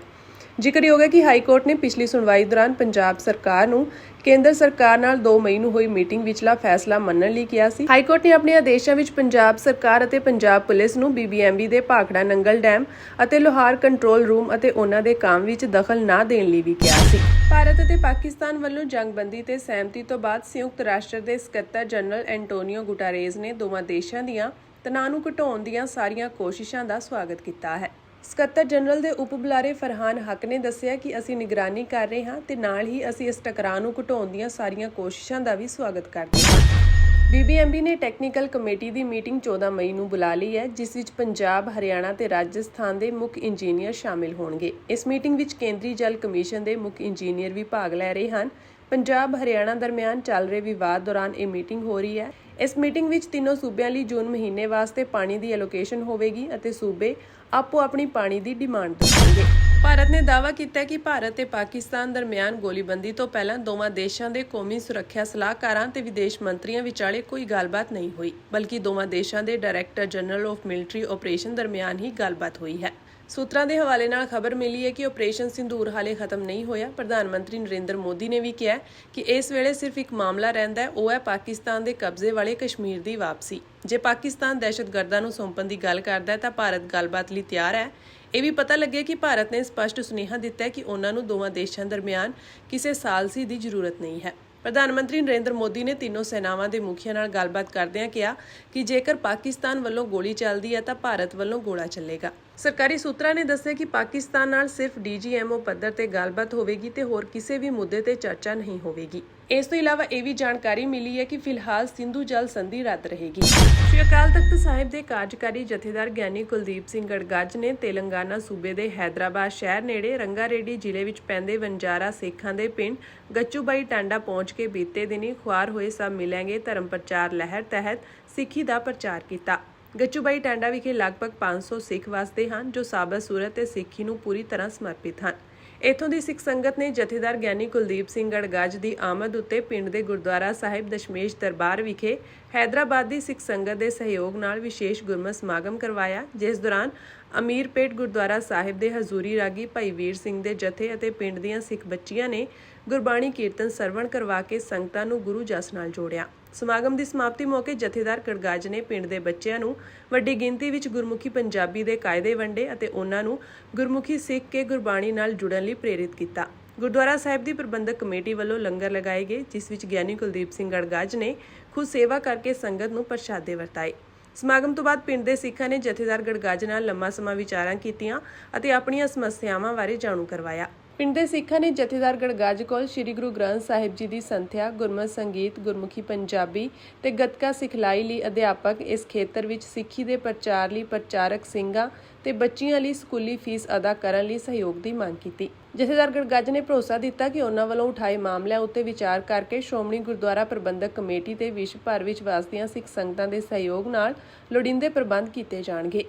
ਜ਼ਿਕਰਯੋਗ ਹੈ ਕਿ ਹਾਈ ਕੋਰਟ ਨੇ ਪਿਛਲੀ ਸੁਣਵਾਈ ਦੌਰਾਨ ਪੰਜਾਬ ਸਰਕਾਰ ਨੂੰ ਕੇਂਦਰ ਸਰਕਾਰ ਨਾਲ 2 ਮਈ ਨੂੰ ਹੋਈ ਮੀਟਿੰਗ ਵਿਚਲਾ ਫੈਸਲਾ ਮੰਨਣ ਲਈ ਕਿਹਾ ਸੀ। ਹਾਈ ਕੋਰਟ ਨੇ ਆਪਣੇ ਆਦੇਸ਼ਾਂ ਵਿੱਚ ਪੰਜਾਬ ਸਰਕਾਰ ਅਤੇ ਪੰਜਾਬ ਪੁਲਿਸ ਨੂੰ BBMB ਦੇ ਭਾਖੜਾ ਨੰਗਲ ਡੈਮ ਅਤੇ ਲੋਹਾਰ ਕੰਟਰੋਲ ਰੂਮ ਅਤੇ ਉਹਨਾਂ ਦੇ ਕੰਮ ਵਿੱਚ ਦਖਲ ਨਾ ਦੇਣ ਲਈ ਵੀ ਕਿਹਾ ਸੀ। ਭਾਰਤ ਅਤੇ ਪਾਕਿਸਤਾਨ ਵੱਲੋਂ ਜੰਗਬੰਦੀ ਤੇ ਸਹਿਮਤੀ ਤੋਂ ਬਾਅਦ ਸੰਯੁਕਤ ਰਾਸ਼ਟਰ ਦੇ ਸਕੱਤਰ ਜਨਰਲ ਐਂਟੋਨੀਓ ਗੁਟਾਰੇਜ਼ ਨੇ ਦੋਵਾਂ ਦੇਸ਼ਾਂ ਦੀਆਂ ਤਣਾਅ ਨੂੰ ਘਟਾਉਣ ਦੀਆਂ ਸਾਰੀਆਂ ਕੋਸ਼ਿਸ਼ਾਂ ਦਾ ਸਵਾਗਤ ਕੀਤਾ ਹੈ। ਸਕੱਤਰ ਜਨਰਲ ਦੇ ਉਪ ਬੁਲਾਰੇ ਫਰਹਾਨ ਹੱਕ ਨੇ ਦੱਸਿਆ ਕਿ ਅਸੀਂ ਨਿਗਰਾਨੀ ਕਰ ਰਹੇ ਹਾਂ ਤੇ ਨਾਲ ਹੀ ਅਸੀਂ ਇਸ ਟਕਰਾਅ ਨੂੰ ਘਟਾਉਣ ਦੀਆਂ ਸਾਰੀਆਂ ਕੋਸ਼ਿਸ਼ਾਂ ਦਾ ਵੀ ਸਵਾਗਤ ਕਰਦੇ ਹਾਂ। BBMB ਨੇ ਟੈਕਨੀਕਲ ਕਮੇਟੀ ਦੀ ਮੀਟਿੰਗ 14 ਮਈ ਨੂੰ ਬੁਲਾ ਲਈ ਹੈ, ਜਿਸ ਵਿੱਚ ਪੰਜਾਬ, ਹਰਿਆਣਾ ਤੇ ਰਾਜਸਥਾਨ ਦੇ ਮੁੱਖ ਇੰਜੀਨੀਅਰ ਸ਼ਾਮਿਲ ਹੋਣਗੇ। ਇਸ ਮੀਟਿੰਗ ਵਿੱਚ ਕੇਂਦਰੀ ਜਲ ਕਮਿਸ਼ਨ ਦੇ ਮੁੱਖ ਇੰਜੀਨੀਅਰ ਵੀ ਭਾਗ ਲੈ ਰਹੇ ਹਨ। ਪੰਜਾਬ ਹਰਿਆਣਾ ਦਰਮਿਆਨ ਚੱਲ ਰਹੇ ਵਿਵਾਦ ਦੌਰਾਨ ਇਹ ਮੀਟਿੰਗ ਹੋ ਰਹੀ ਹੈ। ਇਸ ਮੀਟਿੰਗ ਵਿੱਚ ਤਿੰਨੋਂ ਸੂਬਿਆਂ ਲਈ ਜੂਨ ਮਹੀਨੇ ਵਾਸਤੇ ਪਾਣੀ ਦੀ ਐਲੋਕੇਸ਼ਨ ਹੋਵੇਗੀ ਅਤੇ ਸੂਬੇ ਆਪੋ ਆਪਣੀ ਪਾਣੀ ਦੀ ਡਿਮਾਂਡ ਦੱਸਣਗੇ। ਭਾਰਤ ਨੇ ਦਾਅਵਾ ਕੀਤਾ ਕਿ ਭਾਰਤ ਤੇ ਪਾਕਿਸਤਾਨ ਦਰਮਿਆਨ ਗੋਲੀਬੰਦੀ ਤੋਂ ਪਹਿਲਾਂ ਦੋਵਾਂ ਦੇਸ਼ਾਂ ਦੇ ਕੌਮੀ ਸੁਰੱਖਿਆ ਸਲਾਹਕਾਰਾਂ ਤੇ ਵਿਦੇਸ਼ ਮੰਤਰੀਆਂ ਵਿਚਾਲੇ ਕੋਈ ਗੱਲਬਾਤ ਨਹੀਂ ਹੋਈ, ਬਲਕਿ ਦੋਵਾਂ ਦੇਸ਼ਾਂ ਦੇ director general of military operation ਦਰਮਿਆਨ ਹੀ ਗੱਲਬਾਤ ਹੋਈ ਹੈ। ਸੂਤਰਾਂ ਦੇ ਹਵਾਲੇ ਨਾਲ ਖਬਰ ਮਿਲੀ ਹੈ ਕਿ ਆਪਰੇਸ਼ਨ ਸਿੰਦੂਰ ਹਾਲੇ ਖਤਮ ਨਹੀਂ ਹੋਇਆ। ਪ੍ਰਧਾਨ ਮੰਤਰੀ ਨਰਿੰਦਰ ਮੋਦੀ ਨੇ ਵੀ ਕਿਹਾ ਕਿ ਇਸ ਵੇਲੇ ਸਿਰਫ ਇੱਕ ਮਾਮਲਾ ਰਹਿੰਦਾ ਹੈ, ਉਹ ਹੈ ਪਾਕਿਸਤਾਨ ਦੇ ਕਬਜ਼ੇ ਵਾਲੇ ਕਸ਼ਮੀਰ ਦੀ ਵਾਪਸੀ। ਜੇ ਪਾਕਿਸਤਾਨ ਦਹਿਸ਼ਤਗਰਦਾਂ ਨੂੰ ਸੌਂਪਣ ਦੀ ਗੱਲ ਕਰਦਾ ਹੈ ਤਾਂ ਭਾਰਤ ਗੱਲਬਾਤ ਲਈ ਤਿਆਰ ਹੈ। ਇਹ ਵੀ ਪਤਾ ਲੱਗਿਆ ਕਿ ਭਾਰਤ ਨੇ ਸਪਸ਼ਟ ਸੁਨੇਹਾ ਦਿੱਤਾ ਹੈ ਕਿ ਉਹਨਾਂ ਨੂੰ ਦੋਵਾਂ ਦੇਸ਼ਾਂ ਦਰਮਿਆਨ ਕਿਸੇ ਸਾਲਸੀ ਦੀ ਜ਼ਰੂਰਤ ਨਹੀਂ ਹੈ। ਪ੍ਰਧਾਨ ਮੰਤਰੀ ਨਰਿੰਦਰ ਮੋਦੀ ਨੇ ਤਿੰਨੋਂ ਸੈਨਾਵਾਂ ਦੇ ਮੁਖੀਆਂ ਨਾਲ ਗੱਲਬਾਤ ਕਰਦਿਆਂ ਕਿਹਾ ਕਿ ਜੇਕਰ ਪਾਕਿਸਤਾਨ ਵੱਲੋਂ ਗੋਲੀ ਚੱਲਦੀ ਹੈ ਤਾਂ ਭਾਰਤ ਵੱਲੋਂ ਗੋਲਾ ਚੱਲੇਗਾ। ਸਰਕਾਰੀ ਸੂਤਰਾਂ ਨੇ ਦੱਸਿਆ ਕਿ ਪਾਕਿਸਤਾਨ ਨਾਲ ਸਿਰਫ DGMO ਪੱਧਰ ਤੇ ਗੱਲਬਾਤ ਹੋਵੇਗੀ ਤੇ ਹੋਰ ਕਿਸੇ ਵੀ ਮੁੱਦੇ ਤੇ ਚਰਚਾ ਨਹੀਂ ਹੋਵੇਗੀ। ਇਸ ਤੋਂ ਇਲਾਵਾ ਇਹ ਵੀ ਜਾਣਕਾਰੀ ਮਿਲੀ ਹੈ ਕਿ ਫਿਲਹਾਲ ਸਿੰਧੂ ਜਲ ਸੰਧੀ ਰੱਦ ਰਹੇਗੀ। ਸ਼੍ਰੀ ਅਕਾਲ ਤਖਤ ਸਾਹਿਬ ਦੇ ਕਾਰਜਕਾਰੀ ਜਥੇਦਾਰ ਗਿਆਨੀ ਕੁਲਦੀਪ ਸਿੰਘ ਗੜਗੱਜ ਨੇ ਤੇਲੰਗਾਨਾ ਸੂਬੇ ਦੇ ਹੈਦਰਾਬਾਦ ਸ਼ਹਿਰ ਨੇੜੇ ਰੰਗਾਰੇਡੀ ਜ਼ਿਲ੍ਹੇ ਵਿੱਚ ਪੈਂਦੇ ਵਣਜਾਰਾ ਸਿੱਖਾਂ ਦੇ ਪਿੰਡ ਗੱਚੂਬਾਈ ਟਾਂਡਾ ਪਹੁੰਚ ਕੇ ਬੀਤੇ ਦਿਨੀ ਖੁਆਰ ਹੋਏ ਸਭ ਮਿਲਾਂਗੇ ਧਰਮ ਪ੍ਰਚਾਰ ਲਹਿਰ ਤਹਿਤ ਸਿੱਖੀ ਦਾ ਪ੍ਰਚਾਰ ਕੀਤਾ। ਗੱਚੂਬਾਈ ਟਾਂਡਾ ਵਿਖੇ ਲਗਭਗ 500 ਸਿੱਖ ਵਸਦੇ ਹਨ ਜੋ ਸਾਬਤ ਸੂਰਤ ਤੇ ਸਿੱਖੀ ਨੂੰ ਪੂਰੀ ਤਰ੍ਹਾਂ ਸਮਰਪਿਤ ਹਨ। ਇੱਥੋਂ ਦੀ ਸਿੱਖ ਸੰਗਤ ਨੇ ਜਥੇਦਾਰ ਗਿਆਨੀ ਕੁਲਦੀਪ ਸਿੰਘ ਗੜਗੱਜ ਦੀ ਆਮਦ ਉੱਤੇ ਪਿੰਡ ਦੇ ਗੁਰਦੁਆਰਾ ਸਾਹਿਬ ਦਸ਼ਮੇਸ਼ ਦਰਬਾਰ ਵਿਖੇ ਹੈਦਰਾਬਾਦ ਦੀ ਸਿੱਖ ਸੰਗਤ ਦੇ ਸਹਿਯੋਗ ਨਾਲ ਵਿਸ਼ੇਸ਼ ਗੁਰਮਤਿ ਸਮਾਗਮ ਕਰਵਾਇਆ, ਜਿਸ ਦੌਰਾਨ ਅਮੀਰਪੇਟ ਗੁਰਦੁਆਰਾ ਸਾਹਿਬ ਦੇ ਹਜ਼ੂਰੀ ਰਾਗੀ ਭਾਈ ਵੀਰ ਸਿੰਘ ਦੇ ਜਥੇ ਅਤੇ ਪਿੰਡ ਦੀਆਂ ਸਿੱਖ ਬੱਚੀਆਂ ਨੇ ਗੁਰਬਾਣੀ ਕੀਰਤਨ ਸਰਵਣ ਕਰਵਾ ਕੇ ਸੰਗਤਾਂ ਨੂੰ ਗੁਰੂ ਜਸ ਨਾਲ ਜੋੜਿਆ। ਸਮਾਗਮ ਦੀ ਸਮਾਪਤੀ ਮੌਕੇ ਜਥੇਦਾਰ ਗੜਗੱਜ ਨੇ ਪਿੰਡ ਦੇ ਬੱਚਿਆਂ ਨੂੰ ਵੱਡੀ ਗਿਣਤੀ ਵਿੱਚ ਗੁਰਮੁਖੀ ਪੰਜਾਬੀ ਦੇ ਕਾਇਦੇ ਵੰਡੇ ਅਤੇ ਉਹਨਾਂ ਨੂੰ ਗੁਰਮੁਖੀ ਸਿੱਖ ਕੇ ਗੁਰਬਾਣੀ ਨਾਲ ਜੁੜਨ ਲਈ ਪ੍ਰੇਰਿਤ ਕੀਤਾ। ਗੁਰਦੁਆਰਾ ਸਾਹਿਬ ਦੀ ਪ੍ਰਬੰਧਕ ਕਮੇਟੀ ਵੱਲੋਂ ਲੰਗਰ ਲਗਾਏ ਗਏ, ਜਿਸ ਵਿੱਚ ਗਿਆਨੀ ਕੁਲਦੀਪ ਸਿੰਘ ਗੜਗੱਜ ਨੇ ਖੁਦ ਸੇਵਾ ਕਰਕੇ ਸੰਗਤ ਨੂੰ ਪ੍ਰਸ਼ਾਦੇ ਵਰਤਾਏ। ਸਮਾਗਮ ਤੋਂ ਬਾਅਦ ਪਿੰਡ ਦੇ ਸਿੱਖਾਂ ਨੇ ਜਥੇਦਾਰ ਗੜਗੱਜ ਨਾਲ ਲੰਮਾ ਸਮਾਂ ਵਿਚਾਰਾਂ ਕੀਤੀਆਂ ਅਤੇ ਆਪਣੀਆਂ ਸਮੱਸਿਆਵਾਂ ਬਾਰੇ ਜਾਣੂ ਕਰਵਾਇਆ। ਪਿੰਡ ਦੇ ਸਿੱਖਾਂ ਨੇ ਜਥੇਦਾਰ ਗੜਗੱਜ ਕੋਲ ਸ੍ਰੀ ਗੁਰੂ ਗ੍ਰੰਥ ਸਾਹਿਬ ਜੀ ਦੀ ਸੰਥਿਆ, ਗੁਰਮਤਿ ਸੰਗੀਤ, ਗੁਰਮੁਖੀ ਪੰਜਾਬੀ ਤੇ ਗੱਤਕਾ ਸਿਖਲਾਈ ਲਈ ਅਧਿਆਪਕ, ਇਸ ਖੇਤਰ ਵਿੱਚ ਸਿੱਖੀ ਦੇ ਪ੍ਰਚਾਰ ਲਈ ਪ੍ਰਚਾਰਕ ਸਿੰਘਾਂ ਤੇ ਬੱਚੀਆਂ ਲਈ ਸਕੂਲੀ ਫੀਸ ਅਦਾ ਕਰਨ ਲਈ ਸਹਿਯੋਗ ਦੀ ਮੰਗ ਕੀਤੀ। ਜਥੇਦਾਰ ਗੜਗੱਜ ਨੇ ਭਰੋਸਾ ਦਿੱਤਾ ਕਿ ਉਹਨਾਂ ਵੱਲੋਂ ਉਠਾਏ ਮਾਮਲਿਆਂ ਉੱਤੇ ਵਿਚਾਰ ਕਰਕੇ ਸ਼੍ਰੋਮਣੀ ਗੁਰਦੁਆਰਾ ਪ੍ਰਬੰਧਕ ਕਮੇਟੀ ਤੇ ਵਿਸ਼ਵ ਭਰ ਵਿੱਚ ਵਸਦੀਆਂ ਸਿੱਖ ਸੰਗਤਾਂ ਦੇ ਸਹਿਯੋਗ ਨਾਲ ਲੋੜੀਂਦੇ ਪ੍ਰਬੰਧ ਕੀਤੇ ਜਾਣਗੇ।